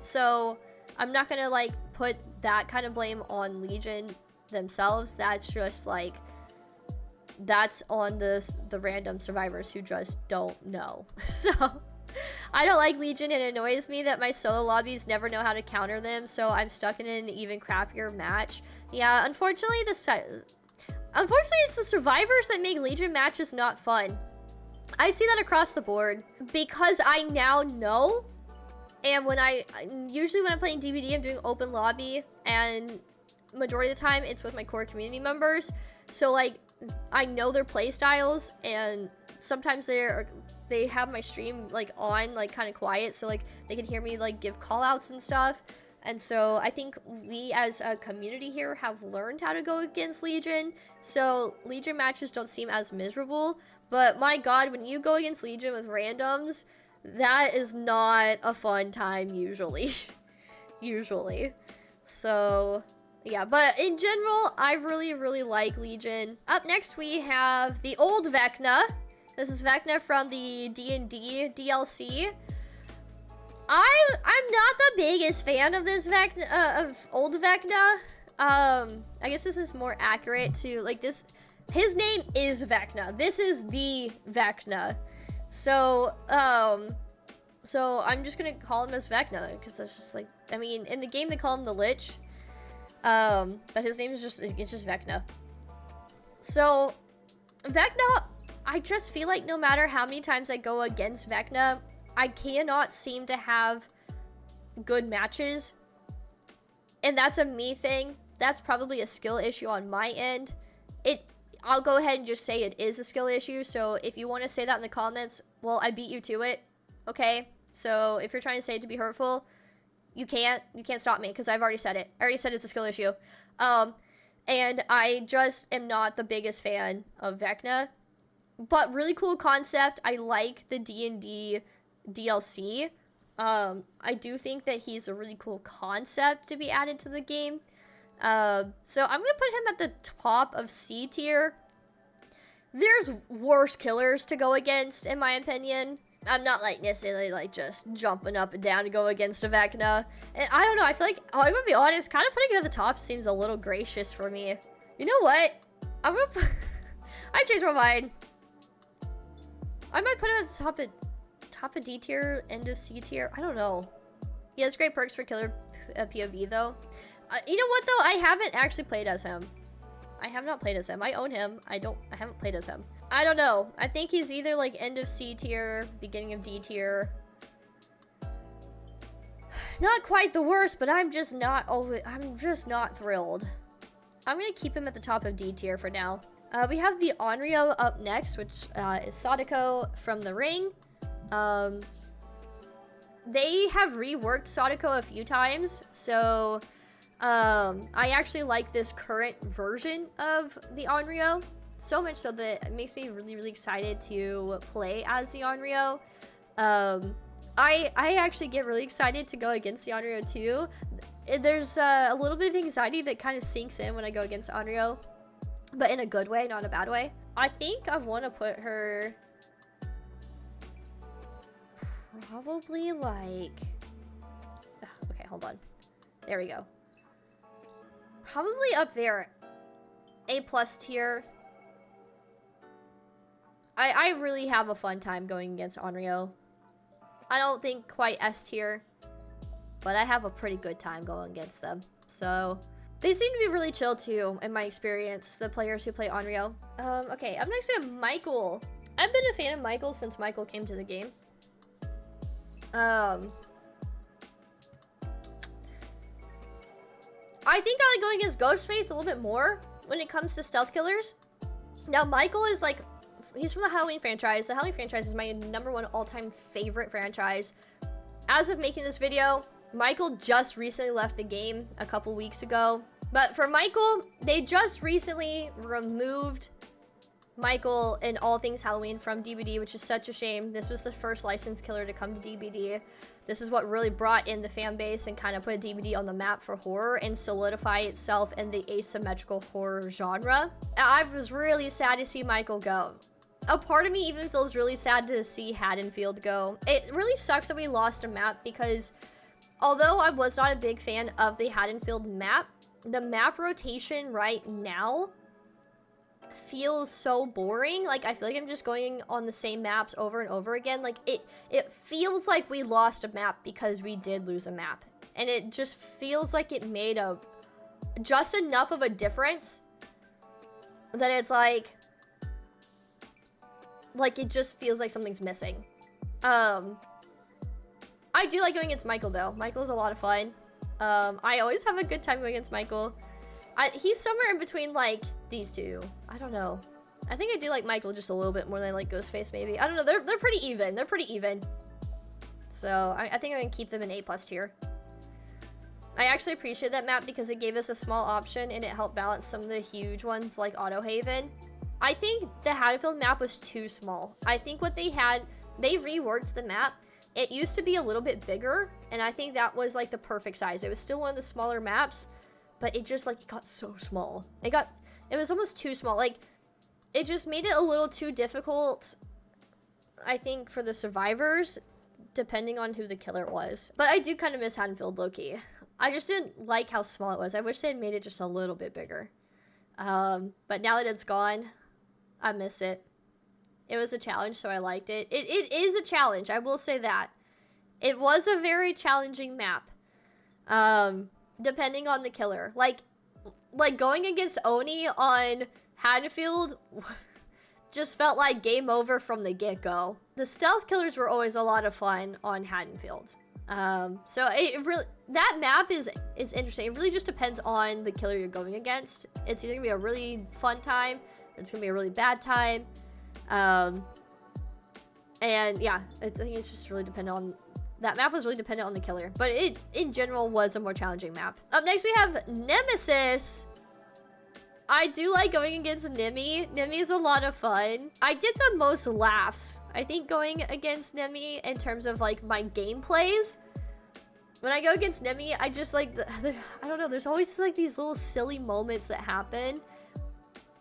so I'm not gonna like put that kind of blame on Legion themselves. That's just like, that's on the random survivors who just don't know. So I don't like Legion. It annoys me that my solo lobbies never know how to counter them, so I'm stuck in an even crappier match. Yeah, unfortunately it's the survivors that make Legion matches not fun. I see that across the board because I now know, and usually when I'm playing DBD, I'm doing open lobby, and majority of the time it's with my core community members. So like, I know their play styles, and sometimes they have my stream like on, like kind of quiet, so like they can hear me like give call outs and stuff. And so I think we as a community here have learned how to go against Legion. So Legion matches don't seem as miserable. But my god, when you go against Legion with randoms, that is not a fun time usually. Usually. So yeah, but in general, I really, really like Legion. Up next we have the old Vecna. This is Vecna from the D&D DLC. I'm not the biggest fan of this Vecna, of old Vecna. I guess this is more accurate to like this. His name is Vecna. This is the Vecna. So, so I'm just gonna call him as Vecna because that's just like, I mean, in the game they call him the Lich. But his name is just, it's just Vecna. So, Vecna, I just feel like no matter how many times I go against Vecna, I cannot seem to have good matches. And that's a me thing. That's probably a skill issue on my end. I'll go ahead and just say it is a skill issue. So if you want to say that in the comments, well, I beat you to it. Okay? So if you're trying to say it to be hurtful, you can't stop me because I've already said it. I already said it's a skill issue. And I just am not the biggest fan of Vecna. But really cool concept. I like the D&D DLC. I do think that he's a really cool concept to be added to the game. So I'm gonna put him at the top of C tier. There's worse killers to go against, in my opinion. I'm not like necessarily like just jumping up and down to go against a Vecna. And I don't know, I feel like, I'm gonna be honest, kind of putting him at the top seems a little gracious for me. You know what? I'm gonna put I changed my mind. I might put him at the top of D tier, end of C tier. I don't know. He has great perks for killer POV though. You know what though? I haven't actually played as him. I have not played as him. I own him. I haven't played as him. I don't know. I think he's either like end of C tier, beginning of D tier. Not quite the worst, but I'm just not thrilled. I'm gonna keep him at the top of D tier for now. We have the Onryo up next, which is Sadako from The Ring. They have reworked Sadako a few times, so I actually like this current version of the Onryo so much so that it makes me really, really excited to play as the Onryo. I actually get really excited to go against the Onryo too. There's a little bit of anxiety that kind of sinks in when I go against Onryo, but in a good way, not a bad way. I think I want to put her probably like, okay, hold on. There we go. Probably up there, A+ tier. I really have a fun time going against Onryo. I don't think quite S tier, but I have a pretty good time going against them. So they seem to be really chill too, in my experience, the players who play Onryo. Okay, up next we have Michael. I've been a fan of Michael since Michael came to the game. I think I like going against Ghostface a little bit more when it comes to stealth killers. Now, Michael is like, he's from the Halloween franchise. The Halloween franchise is my #1 all-time favorite franchise. As of making this video, Michael just recently left the game a couple weeks ago. But for Michael, they just recently removed Michael in all things Halloween from DBD, which is such a shame. This was the first licensed killer to come to DBD. This is what really brought in the fan base and kind of put DBD on the map for horror and solidify itself in the asymmetrical horror genre. I was really sad to see Michael go. A part of me even feels really sad to see Haddonfield go. It really sucks that we lost a map because although I was not a big fan of the Haddonfield map, the map rotation right now feels so boring. Like, I feel like I'm just going on the same maps over and over again. Like, it feels like we lost a map because we did lose a map. And it just feels like it made just enough of a difference that it's like it just feels like something's missing. I do like going against Michael though. Michael's a lot of fun. I always have a good time going against Michael. He's somewhere in between like these two. I don't know. I think I do like Michael just a little bit more than I like Ghostface maybe. I don't know. They're pretty even. They're pretty even. So I think I'm gonna keep them in A+ tier. I actually appreciate that map because it gave us a small option and it helped balance some of the huge ones like Auto Haven. I think the Haddonfield map was too small. I think what they reworked the map. It used to be a little bit bigger, and I think that was like the perfect size. It was still one of the smaller maps, but it just like it got so small. It was almost too small. Like, it just made it a little too difficult, I think, for the survivors, depending on who the killer was. But I do kind of miss Haddonfield low-key. I just didn't like how small it was. I wish they had made it just a little bit bigger. But now that it's gone, I miss it. It was a challenge, so I liked it. It is a challenge, I will say that. It was a very challenging map. Depending on the killer. Like going against Oni on Haddonfield just felt like game over from the get-go. The stealth killers were always a lot of fun on Haddonfield. So that map is interesting. It really just depends on the killer you're going against. It's either gonna be a really fun time, or it's gonna be a really bad time. And yeah, I think it's just really dependent on, that map was really dependent on the killer, but it in general was a more challenging map. Up next we have Nemesis. I do like going against Nemi. Nemi is a lot of fun. I get the most laughs, I think, going against Nemi in terms of like my gameplays. When I go against Nemi, I just like, I don't know, there's always like these little silly moments that happen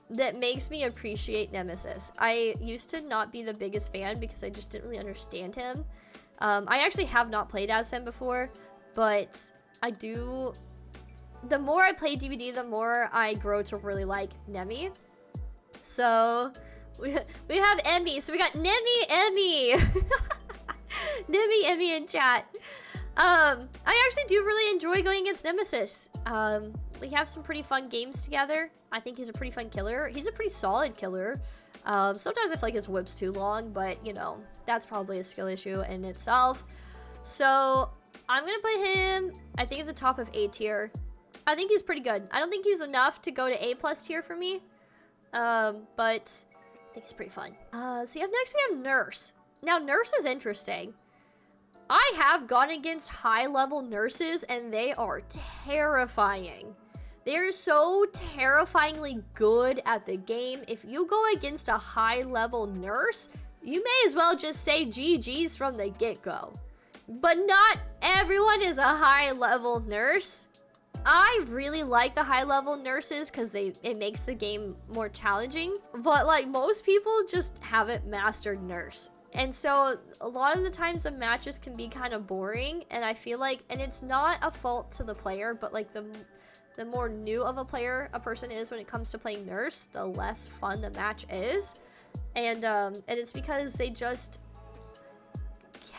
that makes me appreciate Nemesis. I used to not be the biggest fan because I just didn't really understand him. I actually have not played as him before, but I do. The more I play DBD, the more I grow to really like Nemi. So we have Emmy. So we got Nemi, Emmy. Nemi, Emmy in chat. I actually do really enjoy going against Nemesis. We have some pretty fun games together. I think he's a pretty fun killer. He's a pretty solid killer. Sometimes I feel like his whip's too long, but you know, that's probably a skill issue in itself. So I'm gonna put him, I think, at the top of A tier. I think he's pretty good. I don't think he's enough to go to A+ tier for me. But I think he's pretty fun. See, up next we have Nurse. Now, Nurse is interesting. I have gone against high-level nurses, and they are terrifying. They're so terrifyingly good at the game. If you go against a high-level nurse, you may as well just say GG's from the get-go. But not everyone is a high-level nurse. I really like the high-level nurses because it makes the game more challenging. But like, most people just haven't mastered Nurse. And so a lot of the times the matches can be kind of boring, and I feel like, and it's not a fault to the player, but like the more new of a player a person is when it comes to playing Nurse, the less fun the match is. And it's because they just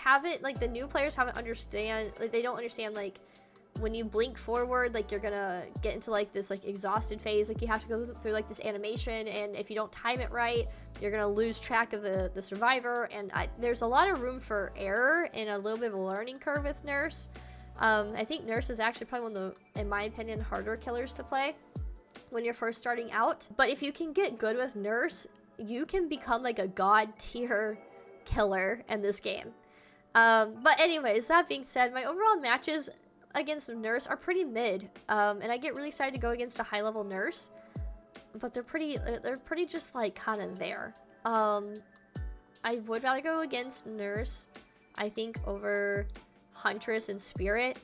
haven't, like, the new players haven't they don't understand, like, when you blink forward, like, you're gonna get into, like, this, like, exhausted phase. Like, you have to go through, like, this animation, and if you don't time it right, you're gonna lose track of the survivor, and there's a lot of room for error and a little bit of a learning curve with Nurse. I think Nurse is actually probably one of the, in my opinion, harder killers to play when you're first starting out. But if you can get good with Nurse, you can become, like, a god tier killer in this game. But anyways, that being said, my overall matches against Nurse are pretty mid, and I get really excited to go against a high level Nurse, but they're pretty just, like, kind of there. I would rather go against Nurse, I think, over Huntress and Spirit,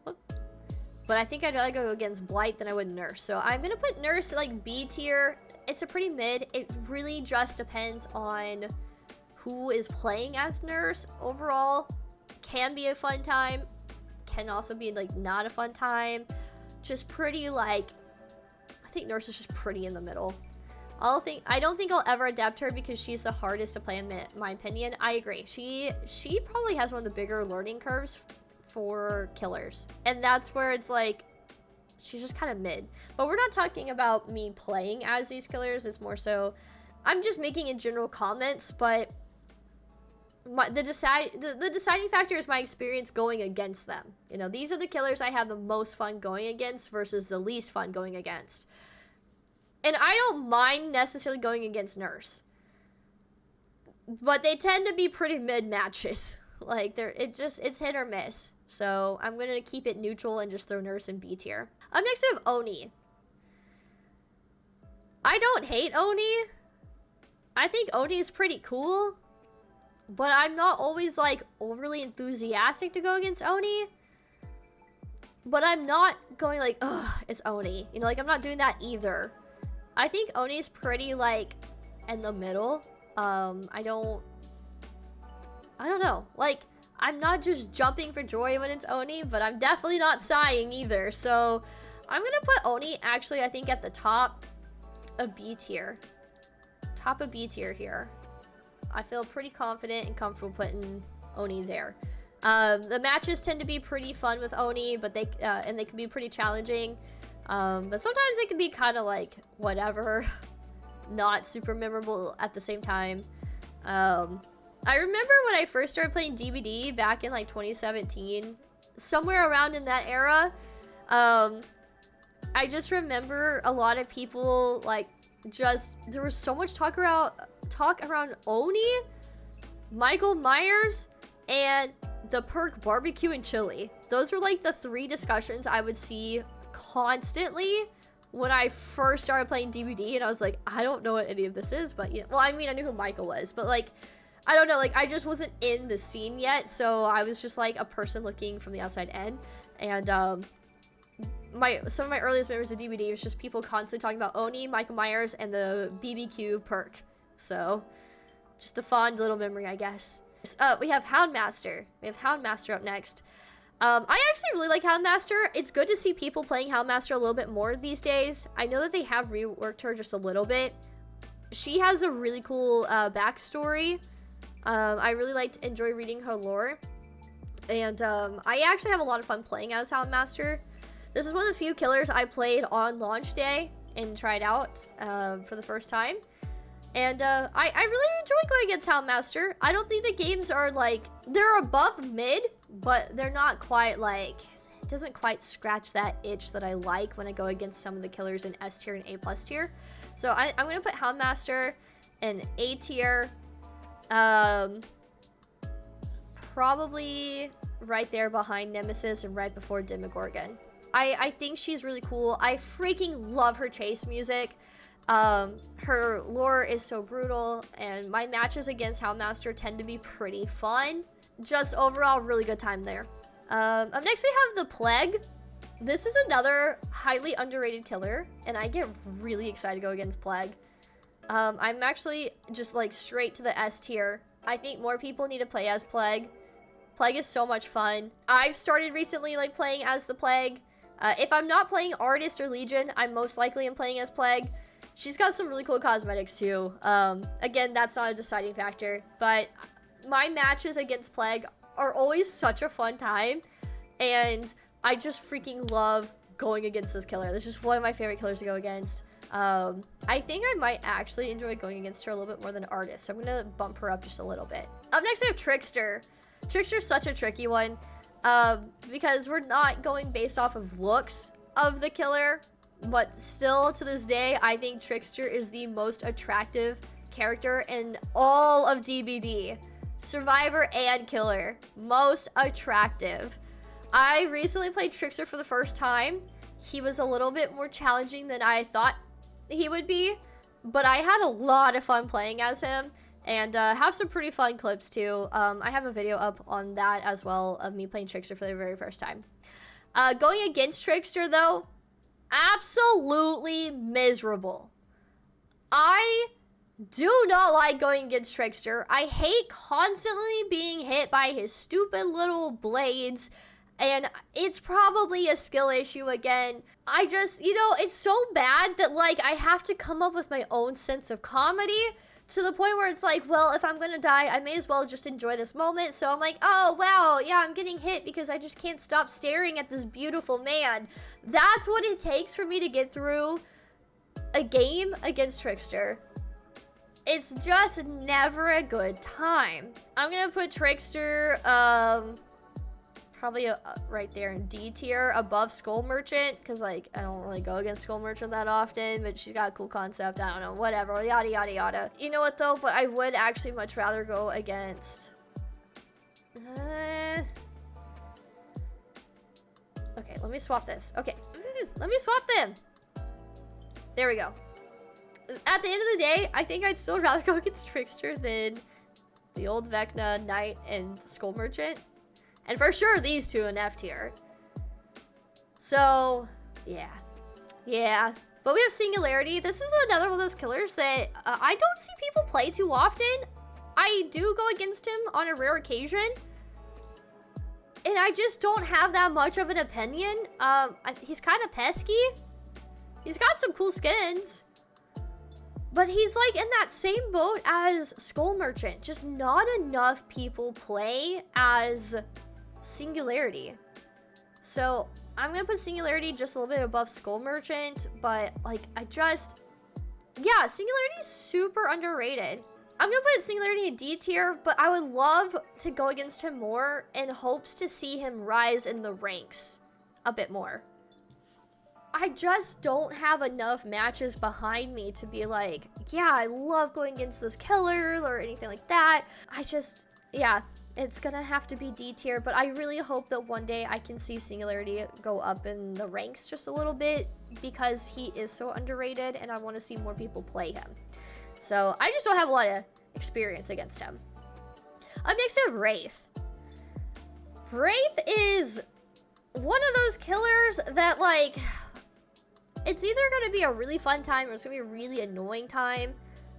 but I think I'd rather go against Blight than I would Nurse. So I'm gonna put Nurse, like, B tier. It's a pretty mid. It really just depends on who is playing as Nurse. Overall, can be a fun time, can also be, like, not a fun time. Just pretty, like, I think Nurse is just pretty in the middle. I don't think I'll ever adapt her because she's the hardest to play in my opinion. I agree. She probably has one of the bigger learning curves for killers, and that's where it's like she's just kind of mid. But we're not talking about me playing as these killers. It's more so I'm just making in general comments, but the deciding factor is my experience going against them. You know, these are the killers I have the most fun going against versus the least fun going against. And I don't mind necessarily going against Nurse, but they tend to be pretty mid matches. Like, it's hit or miss. So I'm gonna keep it neutral and just throw Nurse in B tier. Up next we have Oni. I don't hate Oni. I think Oni is pretty cool, but I'm not always, like, overly enthusiastic to go against Oni. But I'm not going like, ugh, it's Oni. You know, like, I'm not doing that either. I think Oni's pretty, like, in the middle. I don't know. Like, I'm not just jumping for joy when it's Oni, but I'm definitely not sighing either. So I'm gonna put Oni, actually, I think, at the top of B tier. Top of B tier here. I feel pretty confident and comfortable putting Oni there. The matches tend to be pretty fun with Oni, but they can be pretty challenging. But sometimes they can be kind of like whatever, not super memorable at the same time. I remember when I first started playing DBD back in, like, 2017, somewhere around in that era. I just remember a lot of people, like, there was so much talk around Oni, Michael Myers, and the perk barbecue and chili. Those were, like, the three discussions I would see constantly when I first started playing DBD, and I was like, I don't know what any of this is, but, you know, well, I mean, I knew who Michael was, but, like, I don't know, like, I just wasn't in the scene yet, so I was just, like, a person looking from the outside in, and, some of my earliest memories of DBD was just people constantly talking about Oni, Michael Myers, and the BBQ perk. So, just a fond little memory, I guess. We have Houndmaster. We have Houndmaster up next. I actually really like Houndmaster. It's good to see people playing Houndmaster a little bit more these days. I know that they have reworked her just a little bit. She has a really cool backstory. I really enjoy reading her lore. And I actually have a lot of fun playing as Houndmaster. This is one of the few killers I played on launch day and tried out for the first time. And I really enjoy going against Houndmaster. I don't think the games are, like, they're above mid, but they're not quite, like, it doesn't quite scratch that itch that I like when I go against some of the killers in S tier and A plus tier. So I'm going to put Houndmaster in A tier. Probably right there behind Nemesis and right before Demogorgon. I think she's really cool. I freaking love her chase music. Her lore is so brutal, and my matches against Houndmaster tend to be pretty fun. Just overall, really good time there. Up next we have the Plague. This is another highly underrated killer, and I get really excited to go against Plague. I'm actually just, like, straight to the S tier. I think more people need to play as Plague. Plague is so much fun. I've started recently, like, playing as the Plague. If I'm not playing Artist or Legion, I most likely am playing as Plague. She's got some really cool cosmetics too. Again, that's not a deciding factor, but my matches against Plague are always such a fun time, and I just freaking love going against this killer. This is just one of my favorite killers to go against. I think I might actually enjoy going against her a little bit more than Artist, so I'm gonna bump her up just a little bit. Up next, I have Trickster. Trickster's such a tricky one, because we're not going based off of looks of the killer, but still to this day, I think Trickster is the most attractive character in all of DBD. Survivor and killer. Most attractive. I recently played Trickster for the first time. He was a little bit more challenging than I thought he would be, but I had a lot of fun playing as him, and have some pretty fun clips too. I have a video up on that as well of me playing Trickster for the very first time. Going against Trickster though, absolutely miserable. I do not like going against Trickster. I hate constantly being hit by his stupid little blades, and it's probably a skill issue again. I just, you know, it's so bad that, like, I have to come up with my own sense of comedy to the point where it's like, well, if I'm gonna die, I may as well just enjoy this moment. So I'm like, oh, wow, yeah, I'm getting hit because I just can't stop staring at this beautiful man. That's what it takes for me to get through a game against Trickster. It's just never a good time. I'm gonna put Trickster, probably right there in D tier above Skull Merchant, because like I don't really go against Skull Merchant that often, but she's got a cool concept. I don't know, whatever, yada yada yada. You know what though? But I would actually much rather go against. Okay, let me swap this. Okay, let me swap them. There we go. At the end of the day, I think I'd still rather go against Trickster than the old Vecna, Knight, and Skull Merchant. And for sure, these two in F tier. So, yeah. Yeah. But we have Singularity. This is another one of those killers that I don't see people play too often. I do go against him on a rare occasion. And I just don't have that much of an opinion. He's kind of pesky. He's got some cool skins. But he's like in that same boat as Skull Merchant. Just not enough people play as Singularity. So I'm gonna put Singularity just a little bit above Skull Merchant. But like yeah, Singularity is super underrated. I'm gonna put Singularity in D tier, but I would love to go against him more in hopes to see him rise in the ranks a bit more. I just don't have enough matches behind me to be like, yeah, I love going against this killer or anything like that. Yeah, it's gonna have to be D tier, but I really hope that one day I can see Singularity go up in the ranks just a little bit because he is so underrated and I want to see more people play him. So I just don't have a lot of experience against him. Up next I have Wraith. Wraith is one of those killers that like, it's either going to be a really fun time or it's going to be a really annoying time.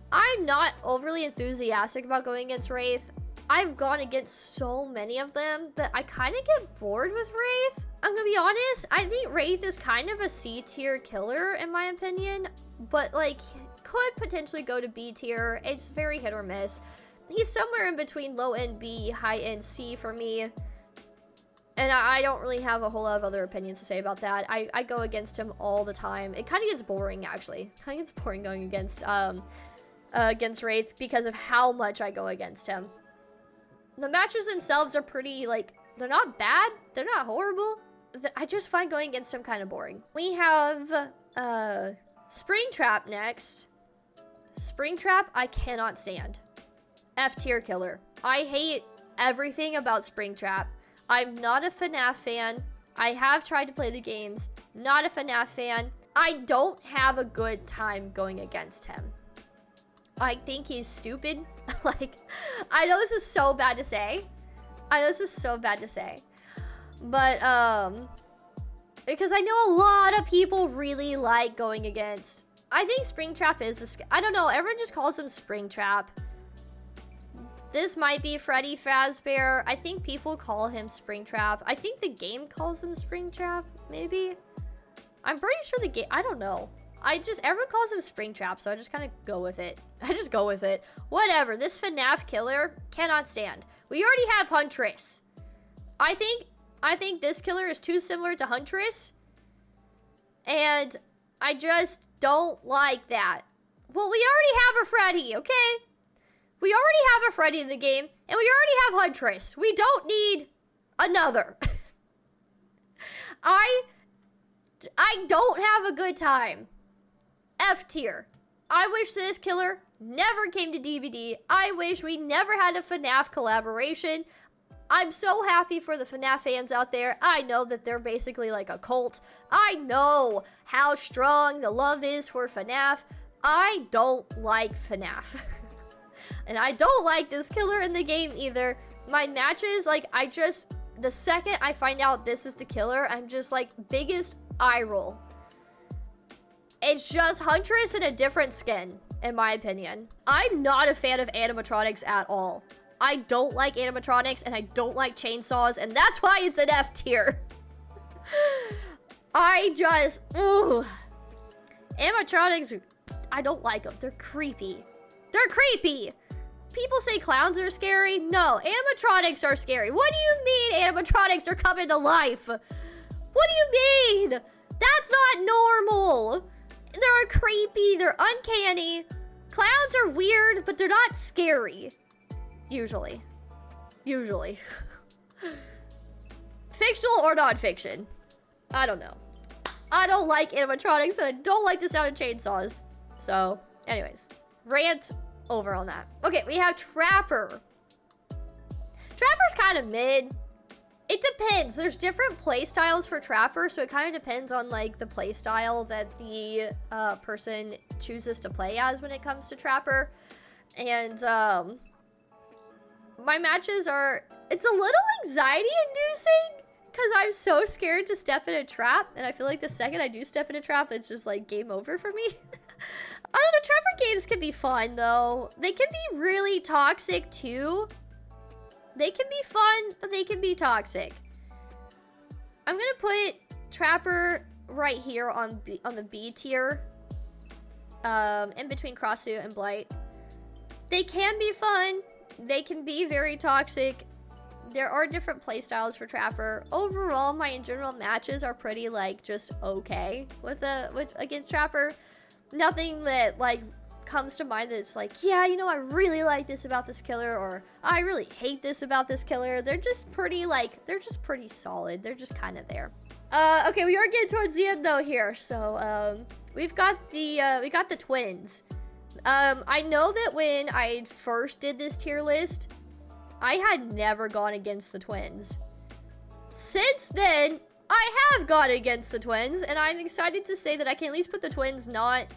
I'm not overly enthusiastic about going against Wraith. I've gone against so many of them that I kind of get bored with Wraith. I'm going to be honest. I think Wraith is kind of a C tier killer in my opinion, but like could potentially go to B tier. It's very hit or miss. He's somewhere in between low end B, high end C for me. And I don't really have a whole lot of other opinions to say about that. I go against him all the time. It kind of gets boring, actually. It kind of gets boring going against Wraith because of how much I go against him. The matches themselves are pretty, like, they're not bad. They're not horrible. I just find going against him kind of boring. We have Springtrap next. Springtrap, I cannot stand. F tier killer. I hate everything about Springtrap. I'm not a FNAF fan. I have tried to play the games. Not a FNAF fan. I don't have a good time going against him. I think he's stupid. Like, I know this is so bad to say. But, because I know a lot of people really like going against. I think Springtrap is, I don't know, everyone just calls him Springtrap. This might be Freddy Fazbear. I think people call him Springtrap. I think the game calls him Springtrap, maybe? I'm pretty sure the game, I don't know. everyone calls him Springtrap, so I just kind of go with it. I just go with it. Whatever, this FNAF killer cannot stand. We already have Huntress. I think this killer is too similar to Huntress. And I just don't like that. Well, we already have a Freddy, okay? We already have a Freddy in the game, and we already have Huntress. We don't need another. I don't have a good time. F tier. I wish this killer never came to DBD. I wish we never had a FNAF collaboration. I'm so happy for the FNAF fans out there. I know that they're basically like a cult. I know how strong the love is for FNAF. I don't like FNAF. And I don't like this killer in the game either. My matches, like, the second I find out this is the killer, I'm just like, biggest eye roll. It's just Huntress in a different skin, in my opinion. I'm not a fan of animatronics at all. I don't like animatronics, and I don't like chainsaws, and that's why it's an F tier. Animatronics, I don't like them. They're creepy. They're creepy! People say clowns are scary. No, animatronics are scary. What do you mean animatronics are coming to life? What do you mean? That's not normal. They're creepy. They're uncanny. Clowns are weird, but they're not scary. Usually. Usually. Fictional or non-fiction? I don't know. I don't like animatronics, and I don't like the sound of chainsaws. So, anyways. Rant over on that. Okay, we have Trapper. Trapper's kind of mid. It depends. There's different play styles for Trapper, so it kind of depends on like the play style that the person chooses to play as when it comes to Trapper. And my matches are, it's a little anxiety inducing because I'm so scared to step in a trap, and I feel like the second I do step in a trap, it's just like game over for me. I don't know, Trapper games can be fun though. They can be really toxic too. They can be fun, but they can be toxic. I'm gonna put Trapper right here on the B tier. In between Krasue and Blight. They can be fun. They can be very toxic. There are different playstyles for Trapper. Overall, my general matches are pretty like just okay against Trapper. Nothing that like comes to mind that's like, yeah, you know, I really like this about this killer, or I really hate this about this killer. They're just pretty like, they're just pretty solid. They're just kind of there. Okay, we are getting towards the end though here. So we got the twins. I know that when I first did this tier list, I had never gone against the twins. Since then, I have gone against the twins, and I'm excited to say that I can at least put the twins not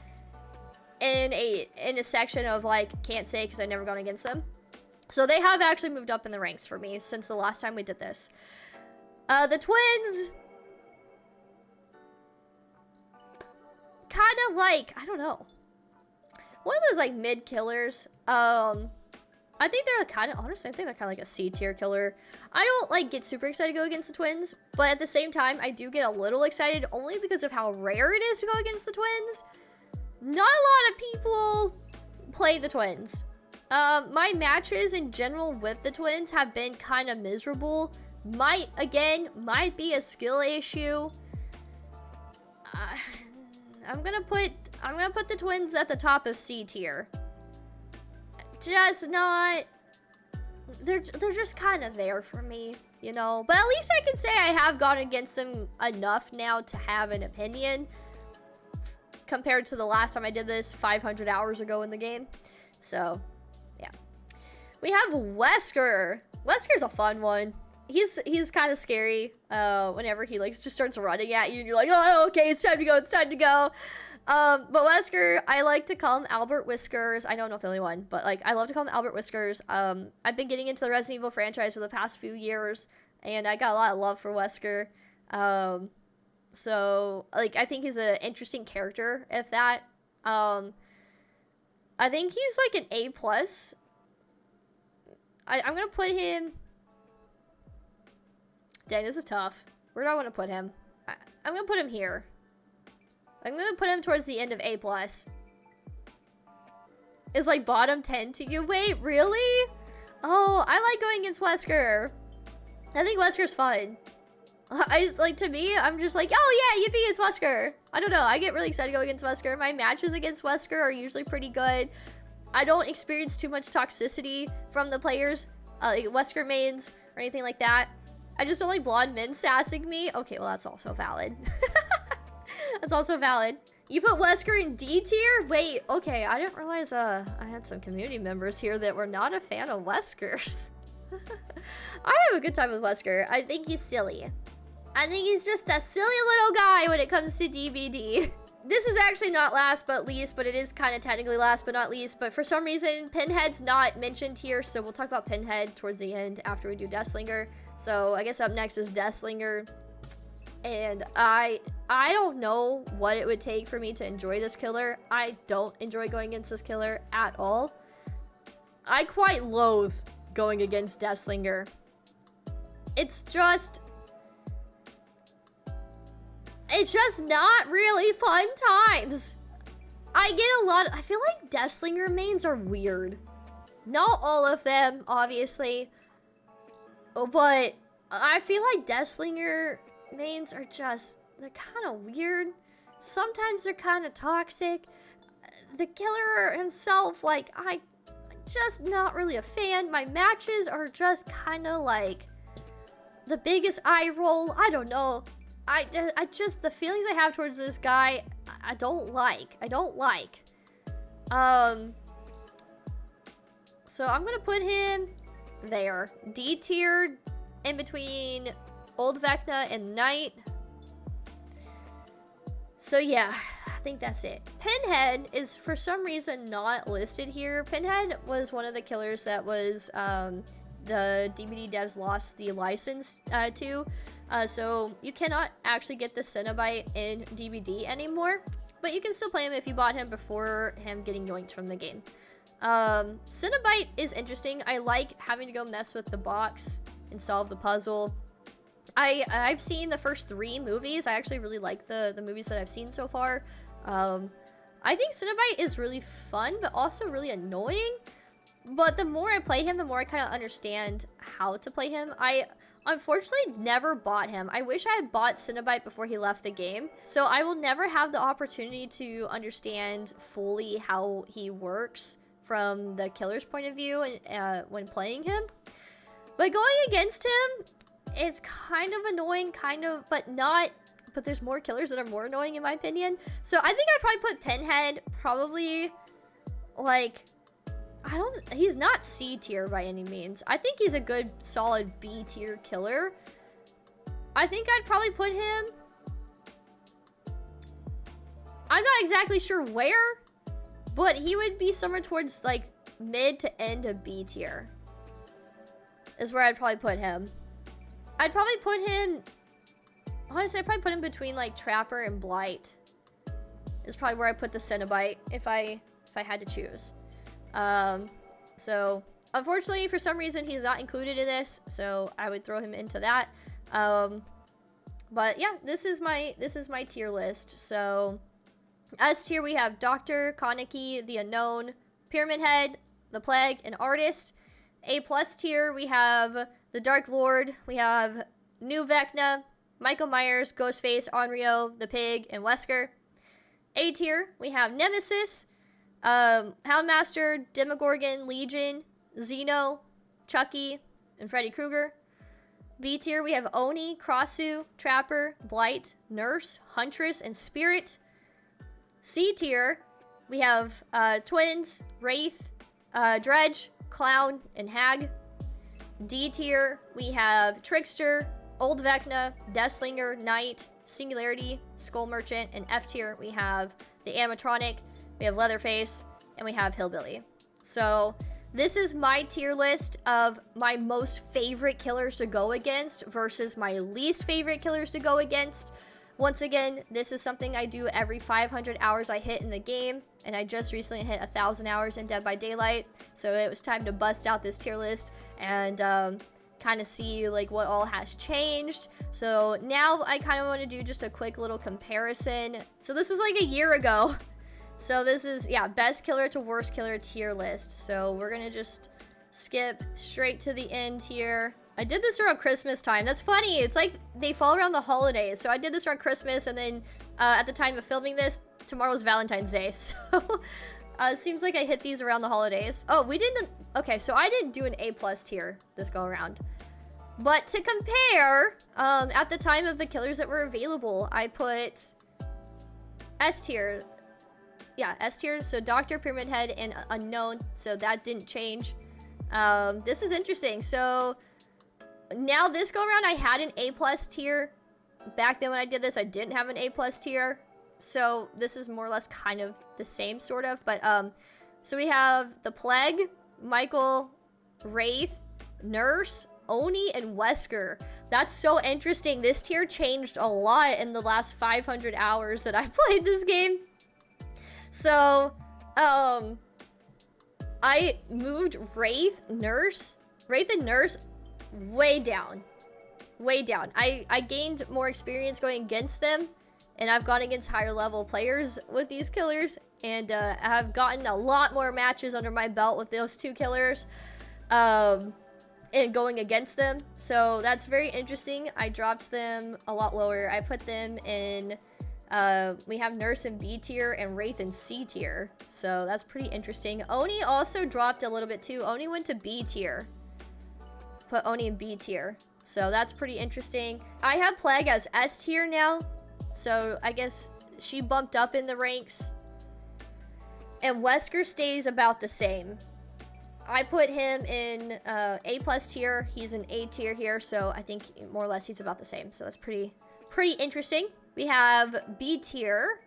in a section of like can't say because I've never gone against them. So they have actually moved up in the ranks for me since the last time we did this. The twins kind of like, I don't know, one of those like mid killers. I think they're kind of, honestly, I think they're kind of like a C tier killer. I don't like get super excited to go against the twins, but at the same time, I do get a little excited only because of how rare it is to go against the twins. Not a lot of people play the twins. My matches in general with the twins have been kind of miserable. Might be a skill issue. I'm gonna put the twins at the top of C tier. Just not, they're just kind of there for me, you know. But at least I can say I have gone against them enough now to have an opinion compared to the last time I did this 500 hours ago in the game. So, yeah. We have Wesker. Wesker's a fun one. He's kind of scary whenever he like just starts running at you and you're like, oh, okay, it's time to go, it's time to go. But Wesker, I like to call him Albert Whiskers. I know I'm not the only one, but like I love to call him Albert Whiskers. I've been getting into the Resident Evil franchise for the past few years, and I got a lot of love for Wesker. So like I think he's an interesting character. If that, I think he's like an A+. I'm gonna put him. Dang, this is tough. Where do I want to put him? I'm gonna put him here. I'm gonna put him towards the end of A+. Is like bottom 10 to you? Wait, really? Oh, I like going against Wesker. I think Wesker's fun. To me, I'm just like, oh yeah, yippee, it's Wesker. I don't know, I get really excited to go against Wesker. My matches against Wesker are usually pretty good. I don't experience too much toxicity from the players, like Wesker mains or anything like that. I just don't like blonde men sassing me. Okay, well, that's also valid. That's also valid. You put Wesker in D tier? Wait, okay, I didn't realize I had some community members here that were not a fan of Weskers. I have a good time with Wesker. I think he's silly. I think he's just a silly little guy when it comes to DBD. This is actually not last but least, but it is kind of technically last but not least. But for some reason, Pinhead's not mentioned here, so we'll talk about Pinhead towards the end after we do Deathslinger. So I guess up next is Deathslinger. And I don't know what it would take for me to enjoy this killer. I don't enjoy going against this killer at all. I quite loathe going against Deathslinger. It's just not really fun times. I feel like Deathslinger mains are weird. Not all of them, obviously. But I feel like Deathslinger mains are they're kind of weird. Sometimes they're kind of toxic. The killer himself, like, I'm just not really a fan. My matches are just kind of like the biggest eye roll. I don't know. The feelings I have towards this guy, I don't like. So I'm gonna put him there. D tier in between Old Vecna and Knight. So yeah, I think that's it. Pinhead is for some reason not listed here. Pinhead was one of the killers that was the DBD devs lost the license to. So you cannot actually get the Cenobite in DBD anymore, but you can still play him if you bought him before him getting yoinked from the game. Cenobite is interesting. I like having to go mess with the box and solve the puzzle. I've seen the first 3 movies. I actually really like the movies that I've seen so far. I think Cenobite is really fun, but also really annoying. But the more I play him, the more I kind of understand how to play him. I unfortunately never bought him. I wish I had bought Cenobite before he left the game. So I will never have the opportunity to understand fully how he works from the killer's point of view when playing him. But going against him, it's kind of annoying, but there's more killers that are more annoying in my opinion. So I think I'd probably put Pinhead probably, like, he's not C tier by any means. I think he's a good solid B tier killer. I think I'd probably put him, I'm not exactly sure where, but he would be somewhere towards like mid to end of B tier is where I'd probably put him. I'd probably put him, honestly, I'd probably put him between like Trapper and Blight. Is probably where I put the Cenobite if I had to choose. So unfortunately, for some reason, he's not included in this, so I would throw him into that. But yeah, this is my tier list. So S tier we have Doctor, Kaneki, the Unknown, Pyramid Head, the Plague, and Artist. A+ tier we have the Dark Lord, we have New Vecna, Michael Myers, Ghostface, Onryo, the Pig, and Wesker. A tier we have Nemesis, Houndmaster, Demogorgon, Legion, Xeno, Chucky, and Freddy Krueger. B tier we have Oni, Krasue, Trapper, Blight, Nurse, Huntress, and Spirit. C tier we have Twins, Wraith, Dredge, Clown, and Hag. D tier we have Trickster, Old Vecna, Deathslinger, Knight, Singularity, Skull Merchant, and F tier we have the Animatronic, we have Leatherface, and we have Hillbilly. So this is my tier list of my most favorite killers to go against versus my least favorite killers to go against. Once again, this is something I do every 500 hours I hit in the game, and I just recently hit 1,000 hours in Dead by Daylight, so it was time to bust out this tier list and kind of see like what all has changed. So now I kind of want to do just a quick little comparison. So this was like a year ago. So this is, yeah, best killer to worst killer tier list. So we're gonna just skip straight to the end here. I did this around Christmas time. That's funny. It's like they fall around the holidays. So I did this around Christmas, and then at the time of filming this, tomorrow's Valentine's Day. So it seems like I hit these around the holidays. Oh, we didn't. Okay, so I didn't do an A+ tier this go around. But to compare, at the time of the killers that were available, I put S tier. Yeah, S tier. So Doctor, Pyramid Head, and Unknown. So that didn't change. This is interesting. So now this go around, I had an A+ tier. Back then when I did this, I didn't have an A+ tier. So this is more or less kind of the same, sort of. But so we have the Plague, Michael, Wraith, Nurse, Oni, and Wesker. That's so interesting. This tier changed a lot in the last 500 hours that I played this game. So, I moved Wraith and Nurse way down. Way down. I gained more experience going against them, and I've gone against higher level players with these killers, and I've gotten a lot more matches under my belt with those two killers, and going against them. So that's very interesting. I dropped them a lot lower. I put them in, we have Nurse in B tier and Wraith in C tier. So that's pretty interesting. Oni also dropped a little bit too. Oni went to B tier. Put Oni in B tier. So that's pretty interesting. I have Plague as S tier now. So I guess she bumped up in the ranks. And Wesker stays about the same. I put him in A+ tier. He's in A tier here. So I think more or less he's about the same. So that's pretty interesting. We have B tier.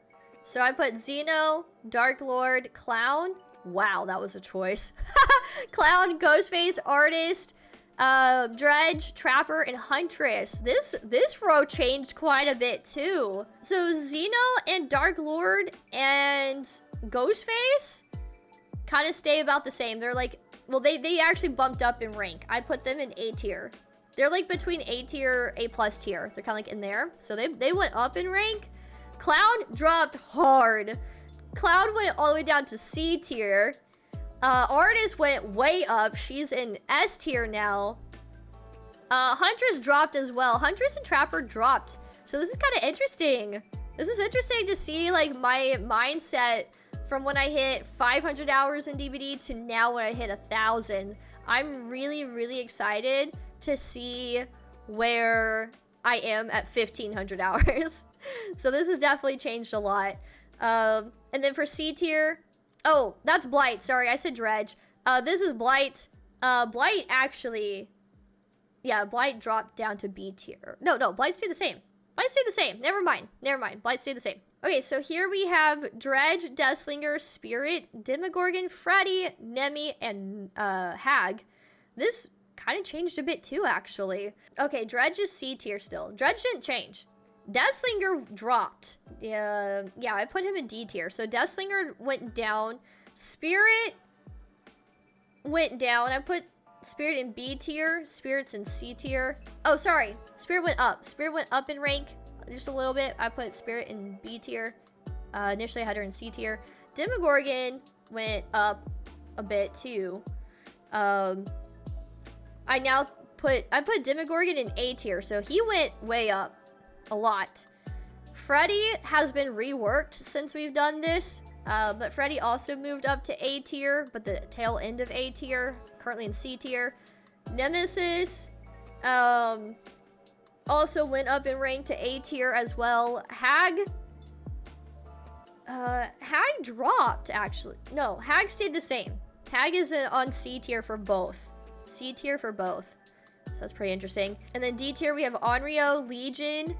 So I put Xeno, Dark Lord, Clown. Wow, that was a choice. Clown, Ghostface, Artist, Dredge, Trapper, and Huntress. This row changed quite a bit too. So Xeno and Dark Lord and Ghostface kind of stay about the same. They're like, well, they actually bumped up in rank. I put them in A tier. They're like between A tier, A+ tier. They're kind of like in there. So they went up in rank. Clown dropped hard. Cloud went all the way down to C tier. Artist went way up. She's in S tier now. Huntress dropped as well. Huntress and Trapper dropped. So this is kind of interesting. This is interesting to see like my mindset from when I hit 500 hours in DBD to now when I hit 1,000. I'm really excited to see where I am at 1,500 hours. So this has definitely changed a lot. And then for C tier, oh, that's Blight. Sorry, I said Dredge. This is Blight. Blight actually, yeah, Blight dropped down to B tier. No, Blight stayed the same. Blight stayed the same. Never mind. Blight stayed the same. Okay, so here we have Dredge, Deathslinger, Spirit, Demogorgon, Freddy, Nemi, and Hag. This kind of changed a bit too, actually. Okay, Dredge is C tier still. Dredge didn't change. Deathslinger dropped. Yeah, I put him in D tier. So Deathslinger went down. Spirit went down. I put Spirit in B tier. Spirit's in C tier. Oh, sorry. Spirit went up. Spirit went up in rank just a little bit. I put Spirit in B tier. Initially I had her in C tier. Demogorgon went up a bit too. I put Demogorgon in A tier, so he went way up a lot. Freddy has been reworked since we've done this, but Freddy also moved up to A tier, but the tail end of A tier, currently in C tier. Nemesis also went up in rank to A tier as well. Hag dropped, actually. No, Hag stayed the same. Hag is on C tier for both. C tier for both. So that's pretty interesting. And then D tier, we have Onryo, Legion,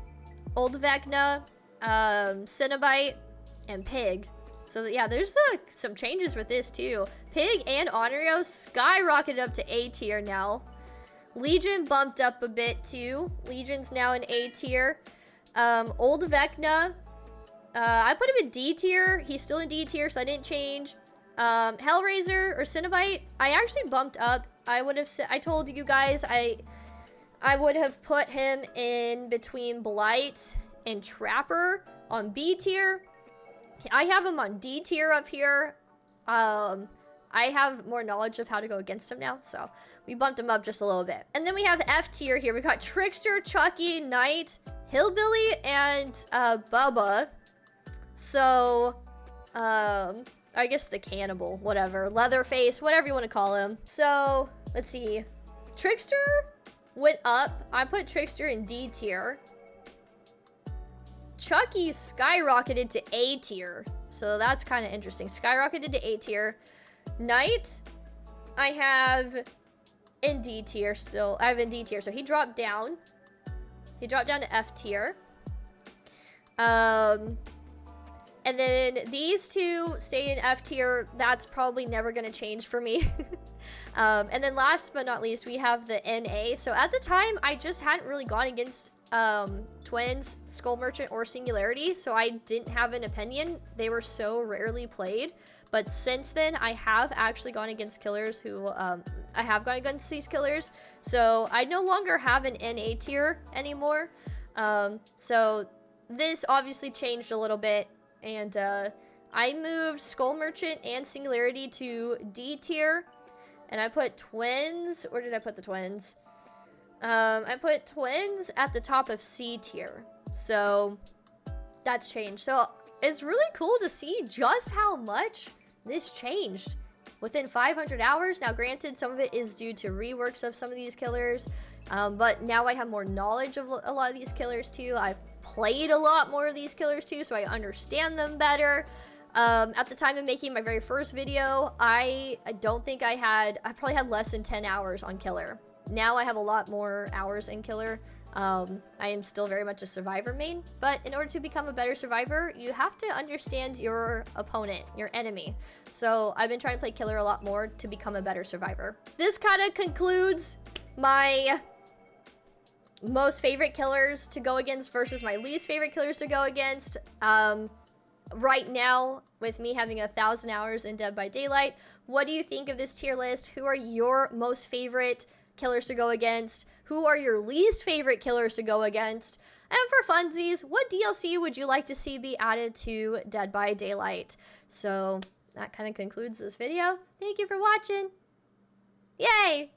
Old Vecna, Cenobite, and Pig. So yeah, there's some changes with this too. Pig and Onryo skyrocketed up to A tier now. Legion bumped up a bit too. Legion's now in A tier. Old Vecna, I put him in D tier. He's still in D tier, so I didn't change. Hellraiser or Cenobite, I actually bumped up. I would have said, I told you guys I would have put him in between Blight and Trapper on B tier. I have him on D tier up here. I have more knowledge of how to go against him now, so we bumped him up just a little bit. And then we have F tier here. We got Trickster, Chucky, Knight, Hillbilly, and Bubba. So, I guess the Cannibal, whatever. Leatherface, whatever you want to call him. So, let's see. Trickster went up. I put Trickster in D tier. Chucky skyrocketed to A tier. So that's kind of interesting. Skyrocketed to A tier. Knight, I have in D tier still. I have in D tier. So he dropped down. He dropped down to F tier. And then these two stay in F tier. That's probably never going to change for me. And then last but not least, we have the NA. So at the time, I just hadn't really gone against Twins, Skull Merchant, or Singularity. So I didn't have an opinion. They were so rarely played. But since then, I have actually gone against killers who, I have gone against these killers. So I no longer have an NA tier anymore. So this obviously changed a little bit. And I moved Skull Merchant and Singularity to D tier. And I put Twins, where did I put the Twins? I put Twins at the top of C tier. So that's changed. So it's really cool to see just how much this changed within 500 hours. Now, granted, some of it is due to reworks of some of these killers. But now I have more knowledge of a lot of these killers too. I've played a lot more of these killers too, so I understand them better. At the time of making my very first video, I don't think I probably had less than 10 hours on Killer. Now I have a lot more hours in Killer. I am still very much a survivor main, but in order to become a better survivor, you have to understand your opponent, your enemy. So I've been trying to play Killer a lot more to become a better survivor. This kind of concludes my most favorite killers to go against versus my least favorite killers to go against. Right now, with me having 1,000 hours in Dead by Daylight, what do you think of this tier list? Who are your most favorite killers to go against? Who are your least favorite killers to go against? And for funsies, what DLC would you like to see be added to Dead by Daylight? So that kind of concludes this video. Thank you for watching. Yay!